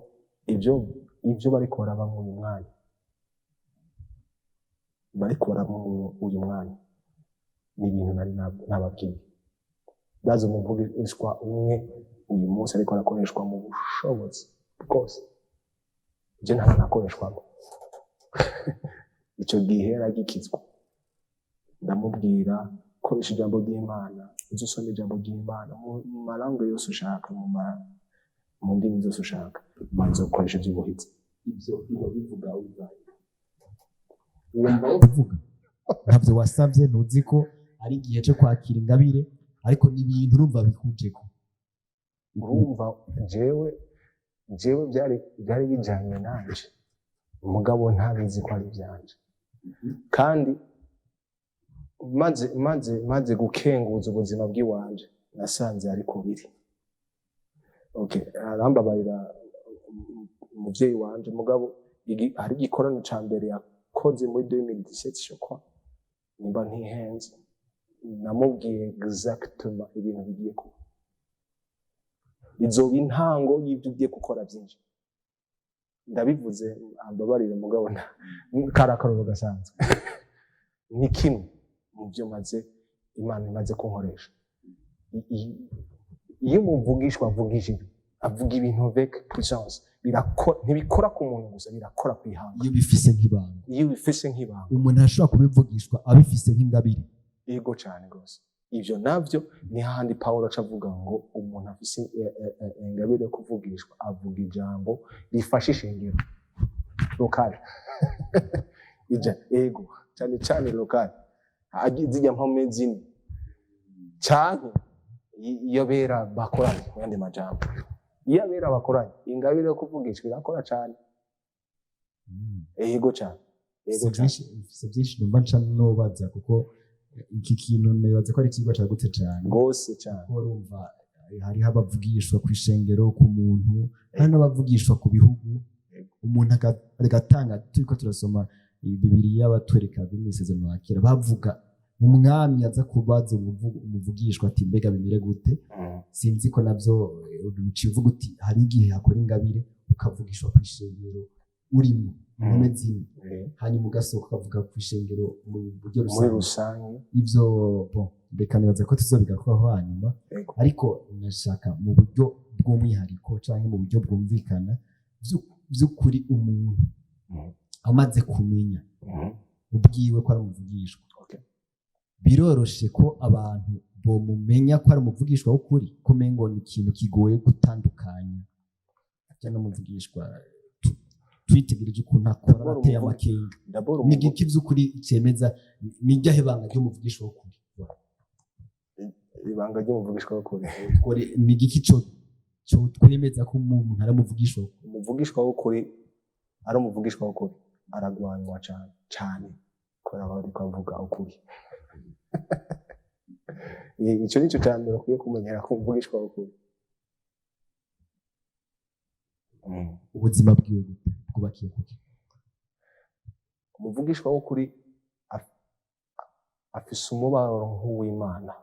S2: ibyo bariko barabamwe uyu mwanya uyu mwanya ni ibintu nari nababwiye ndazi umuvugishwa umwe uyu munsi ariko arakoreshwa mu bushobozi bwose je ntanakoreshwamo icyo gihe yaragikizwa ndamubwira koresha ijambo ry'Imana uzusome ijambo ry'Imana mu marango yose ushaka mu ndimi zose ushaka manze ukoresha iby'ubuhizi ibyo bivuga uzaye
S1: wumva uvuga ntabyo wasavye ntuzi ko ari igihe cyo kwakira ingabire ariko n'ibintu urumva bikujeko
S2: urumva jewe byari bijanye nanje umugabo ntabizi ko ari byanje kandi maze gukenguza ubuzima bw'iwanje nasanze ari kubiri okay arambabarira umuvyeyi wanje mugabo hari igikorano ca mbere yakoze muri 2017 shokwa nimba ntihenze namubwiye exactement ibintu bigiye kuba izoba intango y'ibyo ugiye gukora byinshi ndabivuze ambabarire mugabo karakaroro gasanzwe ni kimwe mu byo maze Imana imaze kunkoresha iyo umuvugishwa avugishije avuga ibintu avec puissance ntibikora ku muntu gusa birakora kwihanga
S1: iyo bifise nk'ibanga umuntu ashobora kubivugishwa abifise nk'ingabire
S2: yego cyane gose ivyo navyo ni handi Paulo acavuga ngo umuntu afise ingabire yo kuvugishwa avuga ijambo rifasha ishengero lokale ego cyane lokale zijya mpome zine cyane iyo bera bakoranye yandi majambo iyo bera bakoranye ingabire yo kuvugishwa irakora cyane ego cyane
S1: ufise byinshi numva nca nobaza kuko iki kintu nibaza ko ari ikigo cyagutse cyane
S2: gose cyane
S1: urumva hariho abavugishwa ku ishengero ku muntu hari n'abavugishwa ku bihugu umuntu agatanga turiko turasoma Bibiliya batwereka b'isezerano ya kera bavuga umwami aza kubaza umuvugishwa ati mbega bimere gute sinzi ko navyo ucivuga uti hari igihe hakora ingabire ukavugishwa ku ishengero urimo impome zimwe hanyuma ugasohoka ukavuga ku ishengero mu buryo
S2: rusange
S1: ivyo reka nibaza ko tuzobigarukaho hanyuma ariko nashaka mu buryo bw'umwihariko canke mu buryo bwumvikana vy'ukuri umuntu amaze kumenya ubwiwe ko ari umuvugishwa biroroshe ko abantu bomumenya ko ari umuvugishwa w'ukuri ko mengo ni ikintu kigoye gutandukanya cyane umuvugishwa twitegereje ukuntu akora ateye amakenga n'igiki vy'ukuri cemeza n'iryahe banga ry'umuvugishwa w'ukuri
S2: ibanga ry'umuvugishwa w'ukuri
S1: n'igiki cyo twemeza ko umuntu ari
S2: umuvugishwa w'ukuri ari umuvugishwa w'ukuri aragwanywa cyane kubera bari kuvuga ukuri icyo nicyo cyane bakwiye kumenyera ko umuvugishwa w'ukuri
S1: ubuzima bwiwe bwubakiye kuki
S2: umuvugishwa w'ukuri afise umubabaro nk'uw'Imana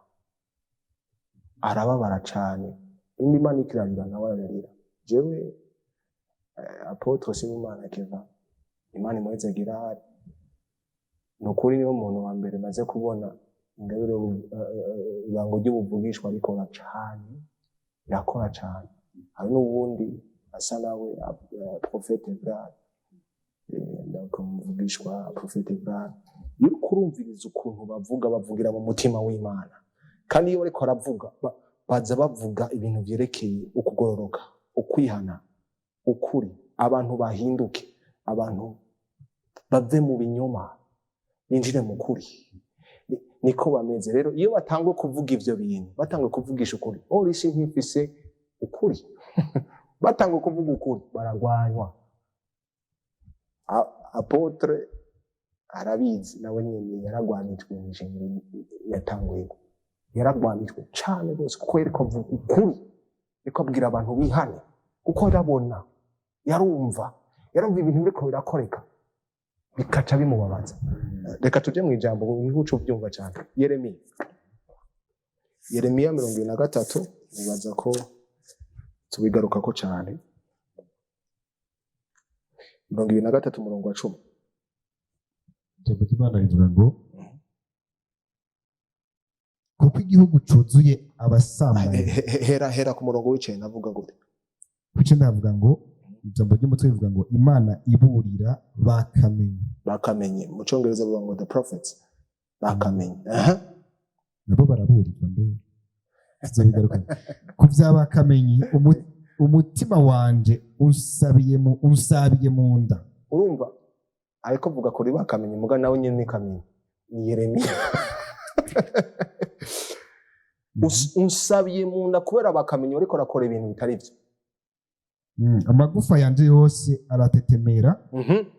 S2: arababara cyane Imana ikirarira nawe ararira jewe apotre Simimana Keva Imana imweze agira nukuri niyo muntu wa mbere maze kubona ingabire ibango ry'ubuvugishwa ariko cyane yakora cyane hari n'ubundi asa nawe Prophète Brad ndakumvugishwa Prophète Brad iyo kurumviriza ukuntu bavugira mu mutima w'Imana kandi iyo bariko aravuga baza bavuga ibintu vyerekeye ukugororoka ukwihana ukuri abantu bahinduke abantu bave mu binyoma binjire mu kuri niko bameze rero iyo batangwe kuvuga ivyo bintu batangwe kuvugisha ukuri isi nkifise ukuri batangwe kuvuga ukuri baragwanywa Apotre arabizi nawe nyene yaragwanijwe n'ijengero yatanguye yaragwanijwe cyane rwose kuko yereko avuga ukuri reko abwira abantu bihane kuko yarumva ibintu biriko birakoreka bikaca bimubabaza reka tuje mu ijambo nihuco byumva cyane Yeremiya 23 nibaza ko tubigaruka ko cyane 23 umurongo wa 10
S1: ijambo ry'Imana rivuga ngo kuko igihugu cuzuye abasambanyi
S2: hera ku murongo w'icenda navuga gute
S1: kuko ndavuga ngo ijambo ry'umutwe rivuga ngo Imana iburira bakamenye
S2: mu Cyongereza bavuga ngo the prophets bakamenye
S1: nabo baraburirwa mbere tuzobigaruka ku vy'abakamenyi umutima wanje unsabiye mu nda
S2: urumva ariko vuga kuri bakamenye muga nawe nyene ni kamenye ni Yeremiya unsabiye mu nda kubera bakamenye ariko rakora ibintu bitari byo
S1: amagufa yanje yose aratetemera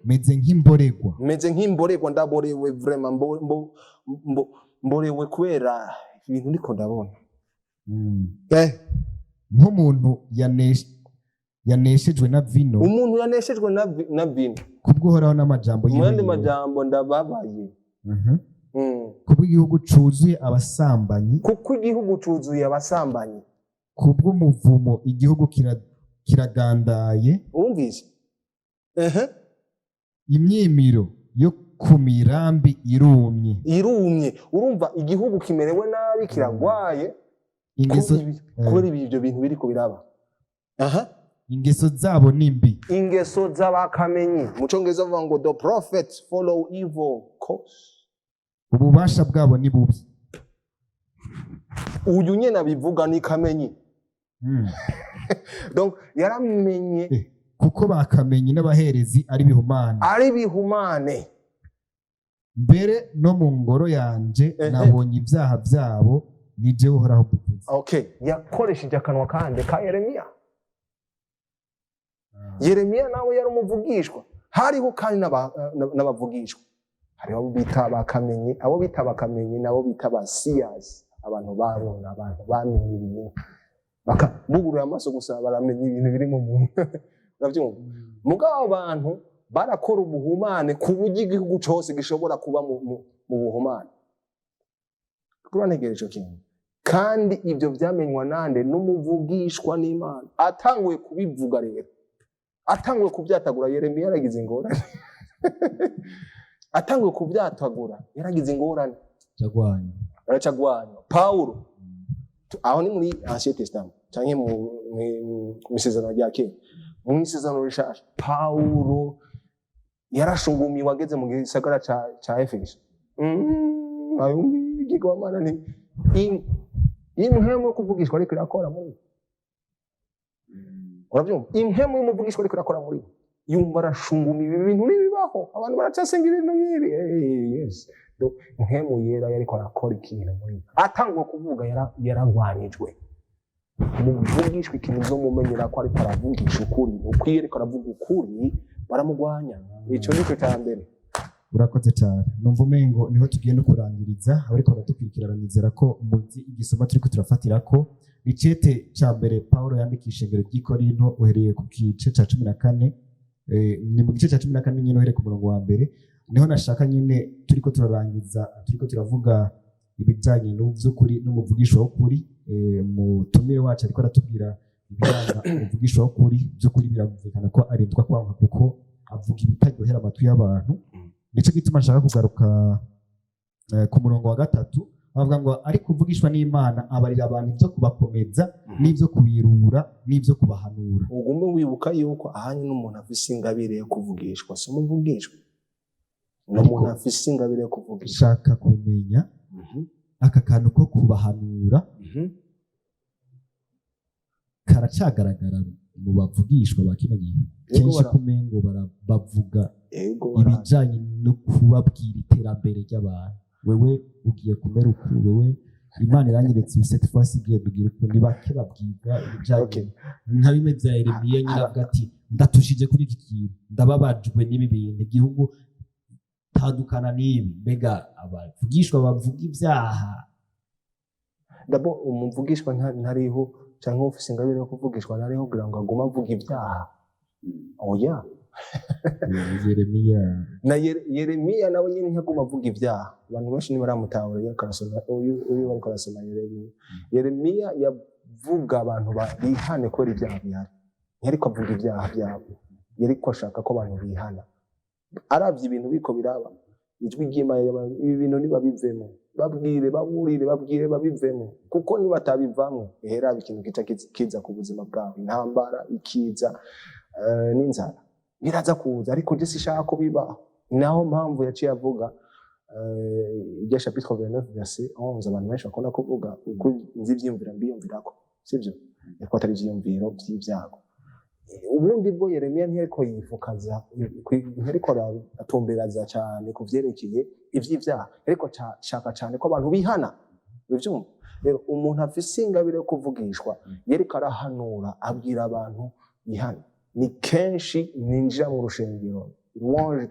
S1: meze nk'imboregwa
S2: ndaborewe vraiment mborewe kubera ibintu ndiko ndabona
S1: nk'umuntu yaneshejwe na vino
S2: umuntu yaneshejwe na vino
S1: kubwo horaho n'amajambo
S2: yiwe mu majambo ndababaye
S1: kubwo igihugu cuzuye abasambanyi kubwo umuvumo igihugu kiragandaye
S2: umvise
S1: imyimiro yo ku mirambi irumye
S2: urumva igihugu kimerewe nabi kiragwaye kubera ibyo bintu biriko biraba
S1: ingeso zabo nimbi
S2: ingeso z'abakamenyi mu Cyongereza bavuga ngo the prophets follow evil course
S1: ububasha bwabo ni bubi
S2: uyu nyene abivuga ni kamenyi donc yaramenye
S1: kuko bakamenye n'abaherezi ari bihumane mbere no mu ngoro yanje nabonye ibyaha byabo nije uhoraho kuvuza
S2: okay yakoresheje akanwa kande ka Yeremiya nawe yari umuvugishwa hariho kandi n'abavugishwa hariho abo bita bakamenye nabo bita abasiyas abantu babona abantu bamenye ibintu bakabugurura amaso gusa baramenya ibintu biri mu muntu uravyumva mugabo abantu barakora ubuhumane ku buryo igihugu cyose gishobora kuba mu buhumane kurantegereje kintu kandi ibyo byamenywa nande n'umuvugishwa n'Imana atanguye kubivuga rero atanguye kubyatagura Yeremiya yaragize ingorane atanguye kubyatagura yaragize ingorane baracagwanya Paulo aho ni muri Ancien Testament canke mu misezerano rya kera mu misezerano rishasha Paulo yarashungumiwe ageze mu gisagara ca Efeso igigwamana ni impemu yo kuvugishwa ariko irakora muri urabyumva impemu y'umuvugishwa ariko irakora muri yumva arashungumiwe ibintu nibibaho abantu baracasenga ibintu nk'ibi yes impemu yera yariko arakora ikintu muri atanguye kuvuga yaragwanijwe umuvugishwa ikintu uzomumenyera ko ariko aravugisha ukuri ukwiye ariko aravuga ukuri baramugwanya ico nicyo cya mbere
S1: urakoze cyane numva umengo niho tugiye no kurangiriza ariko baradukurikirana nizera ko muzi igisoma turiko turafatira ko icete ca mbere Paulo yandikisha ingero ry'Ikorinto uhereye ku gice ca 14 ni mu gice ca 14 nyine uhereye ku murongo wa mbere niho nashaka nyine turiko turavuga ibijanye n'uvy'ukuri n'umuvugisho w'ukuri mutumire wacu ariko aratubwira ibijyana umuvugisho w'ukuri by'ukuri biravugana ko arindwa kwanga kuko avuga ibitaryohera amatwi y'abantu nico gituma nshaka kugaruka ku murongo wa 3 bavuga ngo ariko uvugishwa n'Imana abarira abantu ibyo kubakomeza n'ibyo kubirura n'ibyo kubahanura.
S2: Ugomba wibuka yuko ahanye n'umuntu afise ingabire yo kuvugishwa, si umuvugishwa, n'umuntu afise ingabire yo kuvugishwa.
S1: Shaka kumenya aka kantu ko kubahanura karacagaragara mu bavugishwa ba kino gihe. Kenshi kumengo bavuga ibijanye no kubabwira iterambere ry'abantu. Wewe ugiye kumera uku, wewe Imana iranyeretse cette fois igiye kugira ukundi bake babwiga ibijanye nka bimwe vya Yeremiya nyine avuga ati ndatushije kuri iki kintu, ndababajwe n'ibi bintu, igihugu tandukana n'ibi. Mbega abavugishwa bavuga ibyaha,
S2: dabo umuvugishwa ntariho cyangwa ufise ingabire yo kuvugishwa ntariho kugira ngo aguma avuga ibyaha. Oya. Yeremiya nawe nyine ntaguma avuga ibyaha. Abantu benshi ntibaramutahura yakarasoma uyu bariko arasoma Yeremiya yavuga abantu bihane ko ibyaha bihari, ariko avuga ibyaha byabo, yariko ashaka ko abantu bihana. Aravye ibintu biko biraba, ijwi ry'Imana ibi bintu nibabivemo, babwire baburire, babwire babivemo, kuko nibatabivamwe hera ikintu kiza ku buzima bwabo, intambara ikiza n'inzara biraza kuza, ariko je sishaka ko bibaho. Naho mpamvu yaciye avuga irya chapitre 29 verset 11, abantu benshi bakunda kuvuga uko nzi ivyiyumvira mbiyumvirako, sivyo? Ariko atari ivyiyumviro vy'ivyago. Ubundi bwo Yeremiya ntiyariko yifukaza, ntiyariko atumberaza cyane ku vyerekeye ivy'ivyaha, ariko shaka cyane ko abantu bihana. Bivyumva rero, umuntu afise ingabire yo kuvugishwa yariko arahanura, abwira abantu bihana. Ni kenshi ninjira mu rushengero louange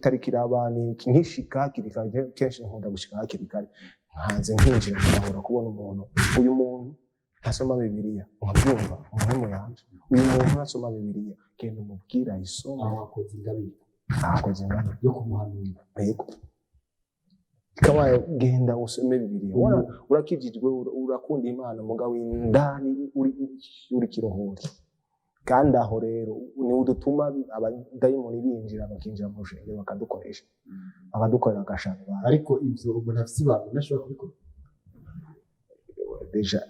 S2: tariki rabani nkishika hakiri kare, kenshi nkunda gushika hakiri kare, nkanze nkinjira nkahora kubona umuntu, uyu muntu asoma Bibiliya, nkabyumva umuhemu yanje, uyu muntu asoma Bibiliya, genda umubwira isoma,
S1: akoze ingabire
S2: yo kumuhanura. Yego, kama genda usome Bibiliya, urakijijwe, urakunda Imana, mugabo indani uri kirohori. Kandi aho rero ni udutuma abadayimoni binjira bakinjira mu rushengero bakadukoresha, bakadukorera agashaka.
S1: Ariko ivyo umuntu afise ibanga ntashobora kubikora.
S2: Deja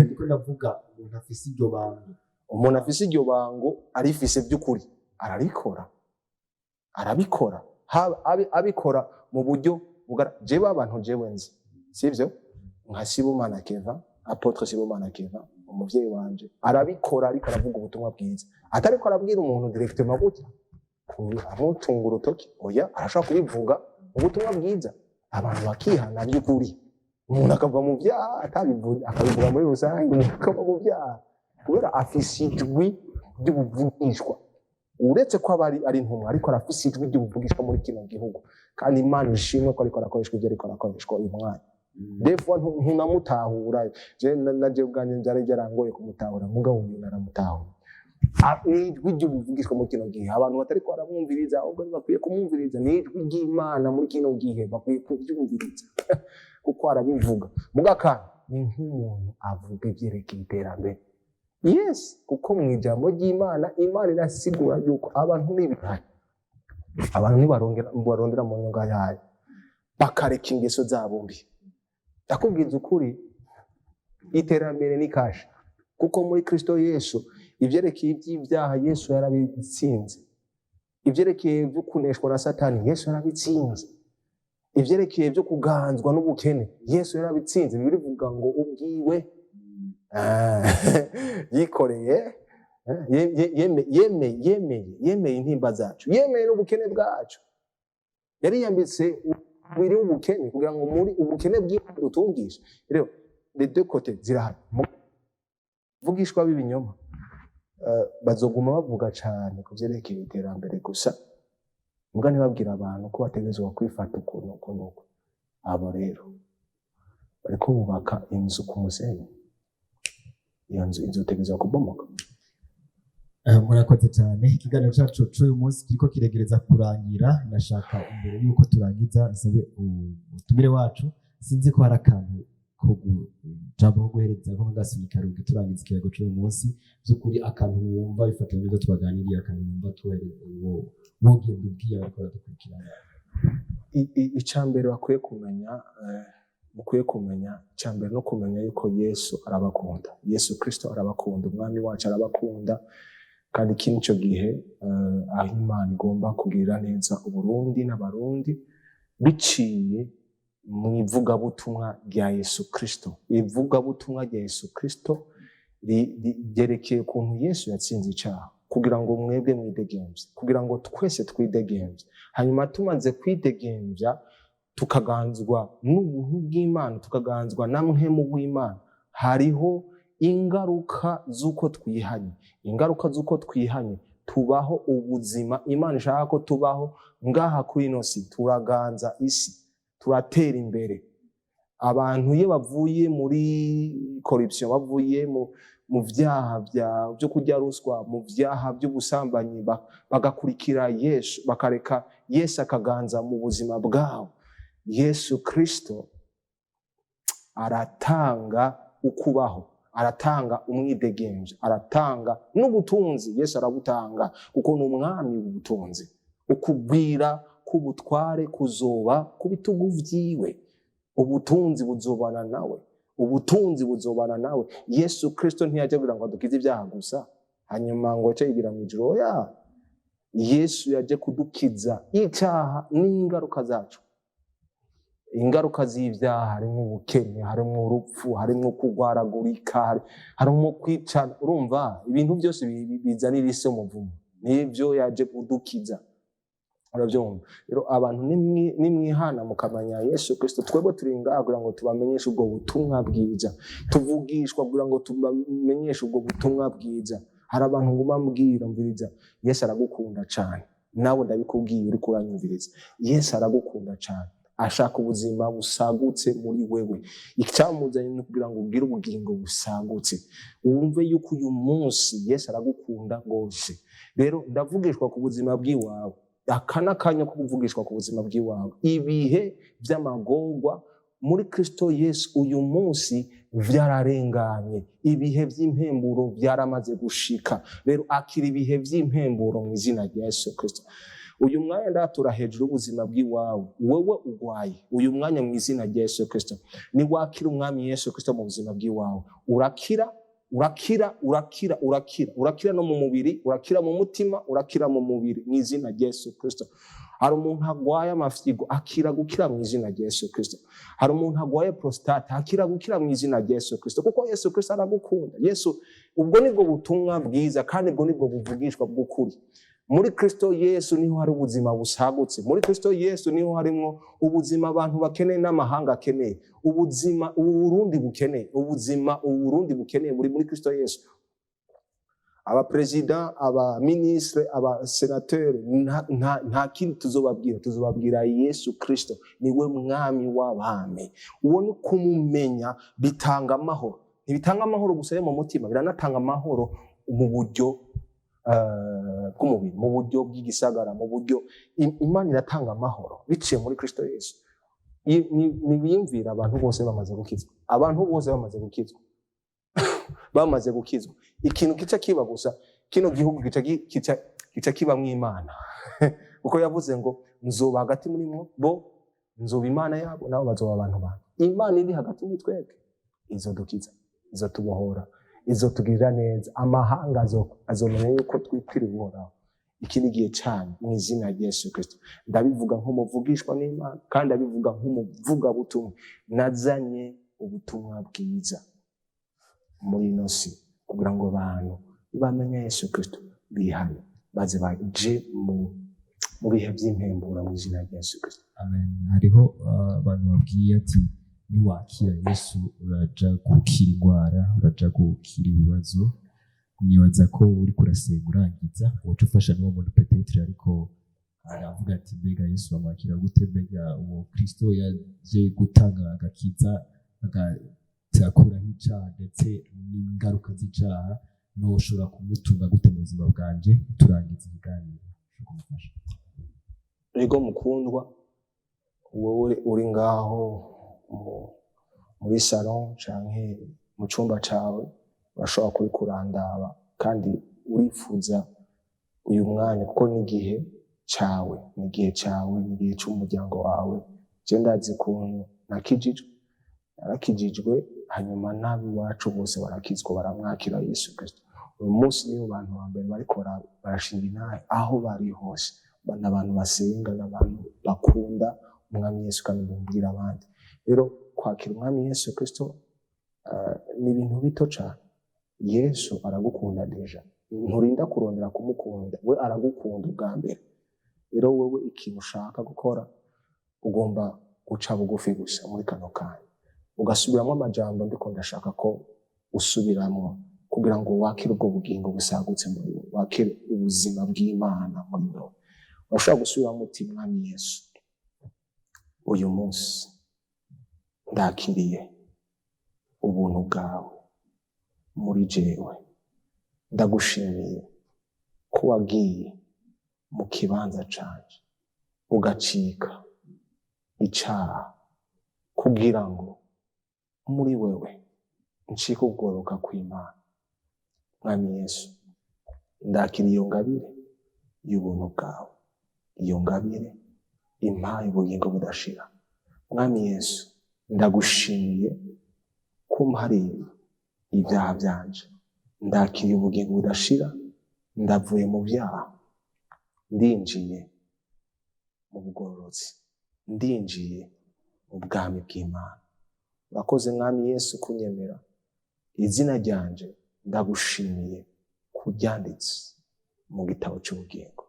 S1: ndiko ndavuga umuntu afise iryo bango,
S2: umuntu afise iryo bango arifise by'ukuri arabikora, abikora mu buryo jewe abantu jewe nzi, sivyo? Nka Sibomana Keva, Apotre Sibomana Keva, umuvyeyi wanje, arabikora ariko aravuga ubutumwa bwiza, atariko arabwira umuntu directement gutya amutunga urutoki. Oya, arashaka kubivuga ubutumwa bwiza, abantu bakihana by'ukuri, umuntu akava mu byaha atabivuga, akabivuga muri rusange, umuntu akava mu byaha kubera afise ijwi ry'ubuvugishwa. Uretse ko ari intumwa, ariko arafise ijwi ry'ubuvugishwa muri kino gihugu, kandi Imana ishimwe ko ariko arakoreshwa ibyo ariko arakoreshwa uyu mwanya. Defo ntunamutahura, je naje ubwanje njare yarangoye kumutahura, mugabo uyu naramutahura. Ijwi ry'ubuvugishwa muri kino gihe abantu batariko baramwumviriza, ahubwo bakwiye kumwumviriza. Ni ijwi ry'Imana muri kino gihe, bakwiye kubyumviriza kuko arabivuga. Mugaka ni nk'umuntu avuga ibyerekeye iterambere. Yes, kuko mu ijambo ry'Imana, Imana irasigura yuko abantu n'ibihari, abantu nibarondera mu nyunga yayo, bakareka ingeso zabo mbi. Ndakubwiza ukuri, iterambere ni kasha, kuko muri Kristo Yesu ivyerekeye iby'ibyaha Yesu yarabitsinze, ivyerekeye byo kuneshwa na Satani Yesu yarabitsinze, ivyerekeye byo kuganzwa n'ubukene Yesu yarabitsinze. Birivuga ngo ubwiwe yikoreye, yemeye intimba zacu, yemeye n'ubukene bwacu, yariyambitse biri ubukene kugira ngo muri ubukene bw'Imana dutungishe. Rero les deux côtés zirahari. Vugishwa b'ibinyoma bazoguma bavuga cyane ku vyerekeye iterambere gusa, mbwa ntibabwira abantu ko bategezwa kwifata ukuntu. Abo rero bariko bubaka inzu ku musenyi, iyo nzu izotegezwa kubomoka.
S1: Murakoze cyane. Ikiganiro cyacu cy'uyu munsi kiriko kiregereza kurangira. Nashaka imbere yuko turangiza nsabe utumire wacu, sinzi ko hari akantu ko jambo ko guhereza ko ngasunika rugi turangiza ikiyago cy'uyu munsi, by'ukuri akantu wumva bifatanye n'ibyo twaganiriye, akantu wumva tuhere wogenda ubwiye abakora dukurikirana.
S2: icambere bakwiye kumenya mukwiye kumenya icambere no kumenya yuko Yesu arabakunda. Yesu Kristo arabakunda, umwami wacu arabakunda, kandi iki nico gihe aho Imana igomba kugirira neza Uburundi n'abarundi biciye mu ivugabutumwa rya Yesu Kristo. Ivugabutumwa rya Yesu Kristo ryerekeye ukuntu Yesu yatsinze icaha kugira ngo mwebwe mwidegemvye, kugira ngo twese twidegemvye. Hanyuma tumaze kwidegemvya tukaganzwa n'ubuntu bw'Imana, tukaganzwa na mpwemu w'Imana, hariho ingaruka z'uko twihanye. Ingaruka z'uko twihanye, tubaho ubuzima Imana ishaka ko tubaho ngaha kuri ino si. Turaganza isi, turatera imbere. Abantu iyo bavuye muri corruption, bavuye mu vyaha byo kurya ruswa, mu vyaha by'ubusambanyi, bagakurikira Yesu, bakareka Yesu akaganza mu buzima bwabo, Yesu Kristo aratanga ukubaho, aratanga umwidegemvye, aratanga n'ubutunzi. Yesu arabutanga kuko ni umwami w'ubutunzi. Ukugwira k'ubutware kuzoba ku bitugu vyiwe. Ubutunzi buzobana nawe, ubutunzi buzobana nawe. Yesu Kristo ntiyaje kugira ngo adukize ibyaha gusa hanyuma ngo ace yigira mu ijuru. Oya, Yesu yaje kudukiza icaha n'ingaruka zacu. Ingaruka z'ivyaha harimo ubukene, harimo urupfu, harimo kugwaragurika, harimo kwicana. Urumva ibintu byose bizanira isi umuvumo, nivyo yaje kudukiza. Uravyumva? Rero abantu nimwihana mukamanya Yesu Kristo, twebwe turi ngaha kugira ngo tubamenyeshe ubwo butumwa bwiza, tuvugishwa kugira ngo tubamenyeshe ubwo butumwa bwiza. Hari abantu nguma mbwira, mviriza, Yesu aragukunda cane. Nawe ndabikubwiye uri kuranyumviriza, Yesu aragukunda cane, ashaka ubuzima busagutse muri wewe. Icyamuzanye ni kugira ngo ugire ubugingo busagutse, wumve yuko uyu munsi Yesu aragukunda gose. Rero ndavugishwa ku buzima bw'iwawe, akana kanya ko kuvugishwa ku buzima bw'iwawe. Ibihe vy'amagorwa muri Kristo Yesu uyu munsi vyararenganye, ibihe vy'impemburo vyaramaze gushika. Rero akira ibihe vy'impemburo mu izina rya Yesu Kristo. Uyu mwanya ndatura hejuru ubuzima bw'iwawe, wewe ugwaye uyu mwanya mu izina rya Yesu Kristo. Ni wakira umwami Yesu Kristo mu buzima bw'iwawe, urakira, urakira, urakira, urakira, urakira no mu mubiri, urakira mu mutima, urakira mu mubiri mu izina rya Yesu Kristo. Hari umuntu agwaye amafyigo, akira gukira mu izina rya Yesu Kristo. Hari umuntu agwaye prostate, akira gukira mu izina rya Yesu Kristo, kuko Yesu Kristo aragukunda. Yesu, ubwo nibwo butumwa bwiza kandi ubwo nibwo buvugishwa bw'ukuri. Muri Kristo Yesu niho hari ubuzima busagutse. Muri Kristo Yesu niho harimo ubuzima abantu bakeneye n'amahanga akeneye. Ubuzima Uburundi bukeneye, ubuzima Uburundi bukeneye muri Kristo Yesu. Aba president, aba ministre, aba senateur, nta kintu tuzobabwira Yesu Kristo niwe mwami w'abami. Uwo ni kumumenya bitanga amahoro. Ntibitanga amahoro gusa yo mu mutima, biranatanga amahoro mu buryo bw'umubiri, mu buryo bw'igisagara, mu buryo Imana iratanga amahoro biciye muri Kristo Yesu. Nibiyumvira abantu bose bamaze gukizwa, abantu bose bamaze gukizwa bamaze gukizwa. Ikintu kica kiba gusa, kino gihugu kica kiba mw'Imana kuko yavuze ngo nzoba hagati muri mwo, bo nzoba Imana yabo, nabo bazoba abantu banyu. Imana iri hagati muri twebwe, izodukiza, izotubohora, izotugirira neza. Amahanga azomenya yuko twitiriwe Uhoraho. Iki ni igihe cyane mu izina rya Yesu Kristo. Ndabivuga nk'umuvugishwa n'Imana kandi ndabivuga nk'umuvugabutumwa. Nazanye ubutumwa bwiza muri ino si kugira ngo abantu bamenye Yesu Kristo, bihane, maze baje mu bihe by'impemburo mu izina rya Yesu Kristo.
S1: Amen. Hariho abantu babwiye ati niwakira Yesu uraja gukira indwara, uraja gukira ibibazo. Nibaza ko uri kurasenga urangiza uca ufasha n'uwo muntu Petero, ariko aravuga ati mbega Yesu bamwakira gute? Mbega uwo Kristo yaje gutanga agakiza, agatakura nk'icaha ndetse n'ingaruka z'icaha, noshobora kumutunga gute mu buzima bwanje? Turangiza ikiganiro kumufasha.
S2: Ego mukundwa, wowe uri ngaho muri salon canke mu cumba cawe, urashobora kubikurandaba kandi urifuza uyu mwanya, kuko n'igihe cawe, n'igihe cawe, n'igihe c'umuryango wawe. Je ndazi ukuntu narakijijwe, hanyuma n'ab'iwacu bose barakizwa, baramwakira Yesu Kristo. Uyu munsi nibo bantu ba mbere bariko barashinga intahe aho bari hose, n'abantu basenga, n'abantu bakunda umwami Yesu kandi bumvira abandi. Rero kwakira umwami Yesu Kristo ni ibintu bito cane. Yesu aragukunda deja, nturinda kurondera kumukunda, we aragukunda ubwa mbere. Rero wewe ikintu ushaka gukora, ugomba guca bugufi gusa muri kano kanya, ugasubiramwo amajambo ndiko ndashaka ko usubiramwo, kugira ngo wakire ubwo bugingo busagutse muri wowe, wakire ubuzima bw'Imana muri wowe. Urashobora gusubiramo uti mwami Yesu, uyu munsi ndakiriye ubuntu bwawe muri jewe. Ndagushimiye ko wagiye mu kibanza canje ugacika icaha, kugira ngo muri wewe ncike ukugoroka kw'Imana. Mwami Yesu, ndakira iyo ngabire y'ubuntu bwawe, iyo ngabire impaye ubugingo budashira. Mwami Yesu, ndagushimiye ko umpariye ibyaha byanje. Ndakiriye ubugingo budashira, ndavuye mu byaha, ndinjiye mu bugororotsi, ndinjiye mu bwami bw'Imana. Urakoze mwami Yesu kunyemera, izina ryanje ndagushimiye kuryanditse mu gitabo cy'ubugingo.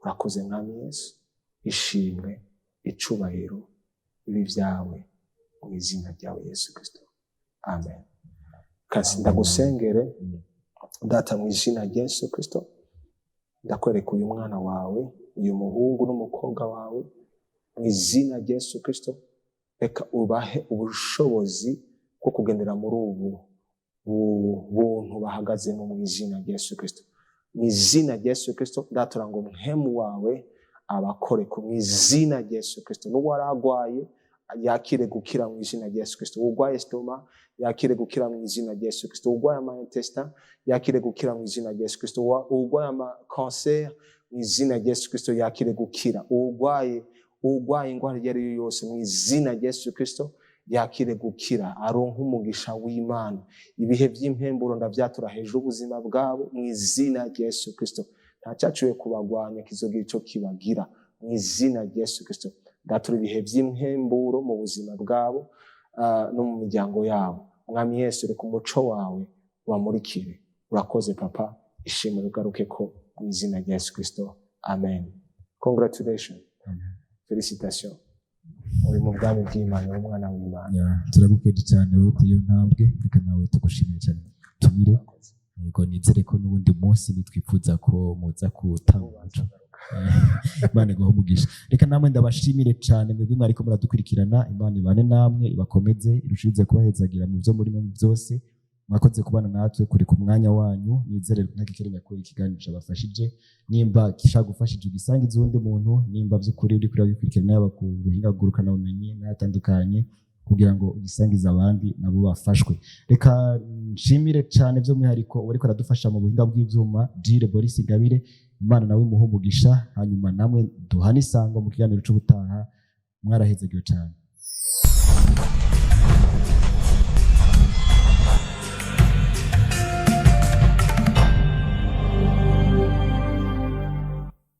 S2: Urakoze mwami Yesu, ishimwe, icubahiro ibi vyawe mu izina ryawe Yesu Kristo, amen. Kasi ndagusengere data mu izina rya Yesu Kristo, ndakwereka uyu mwana wawe, uyu muhungu n'umukobwa wawe, mu izina rya Yesu Kristo. Reka ubahe ubushobozi bwo kugendera muri ubu buntu bahagazemo mu izina rya Yesu Kristo. Mu izina rya Yesu Kristo ndatura ngo mpemu wawe abakoreko mu izina rya Yesu Kristo. N'uwo aragwaye yakire gukira mu izina rya Yesu Kristo. Urwaye stoma yakire gukira mu izina rya Yesu Kristo. Urwaye ama intestin yakire gukira mu izina rya Yesu Kristo. Urwaye ama cancer mu izina rya Yesu Kristo yakire gukira. Urwaye indwara iyo ari yo yose mu izina rya Yesu Kristo yakire gukira, aronka umugisha w'Imana. Ibihe by'impemburo ndavyatura hejuru ubuzima bwabo mu izina rya Yesu Kristo. Nta cyacuye kubagwanya kizogira ico kibagira mu izina rya Yesu Kristo. Ndatura ibihe by'impemburo mu buzima bwabo no mu miryango yabo. Mwami Yesu, reka umuco wawe wamurikire. Urakoze Papa, ishimwe rugaruke ko mu izina rya Yesu Kristo, amen. Congratulations.
S1: Amen.
S2: Félicitations. Uri mu bwami bw'Imana, uri umwana w'Imana.
S1: Turagukeje cyane wowe uteye intambwe, reka nawe tugushimire cyane. Tumire yego, nizere ko n'ubundi munsi nitwifuza ko muza kutambuka. Imana iguhe umugisha. Reka namwe ndabashimire cyane mwebwe mwariko muradukurikirana. Imana ibane namwe, ibakomeze, irushirize kubahezagira mu byo murimo byose. Mwakoze kubana natwe kuri ku mwanya wanyu. Nizere ntakikerenya ko ikiganiro cyabafashije. Nimba kishagufashije ugisangiza uwundi muntu, nimba by'ukuri uri kuri abikurikirana yaba ku buhingaguruka na bumenyi n'atandukanye, kugira ngo ugisangize abandi nabo bafashwe. Reka nshimire cyane by'umwihariko uriko aradufasha mu buhinga bw'ivyuma, Jire Boris Gabire. Imana nawe muhe umugisha, hanyuma namwe duhana isango mu kiganiro cy'ubutaha. Mwarahezagiwe cyane.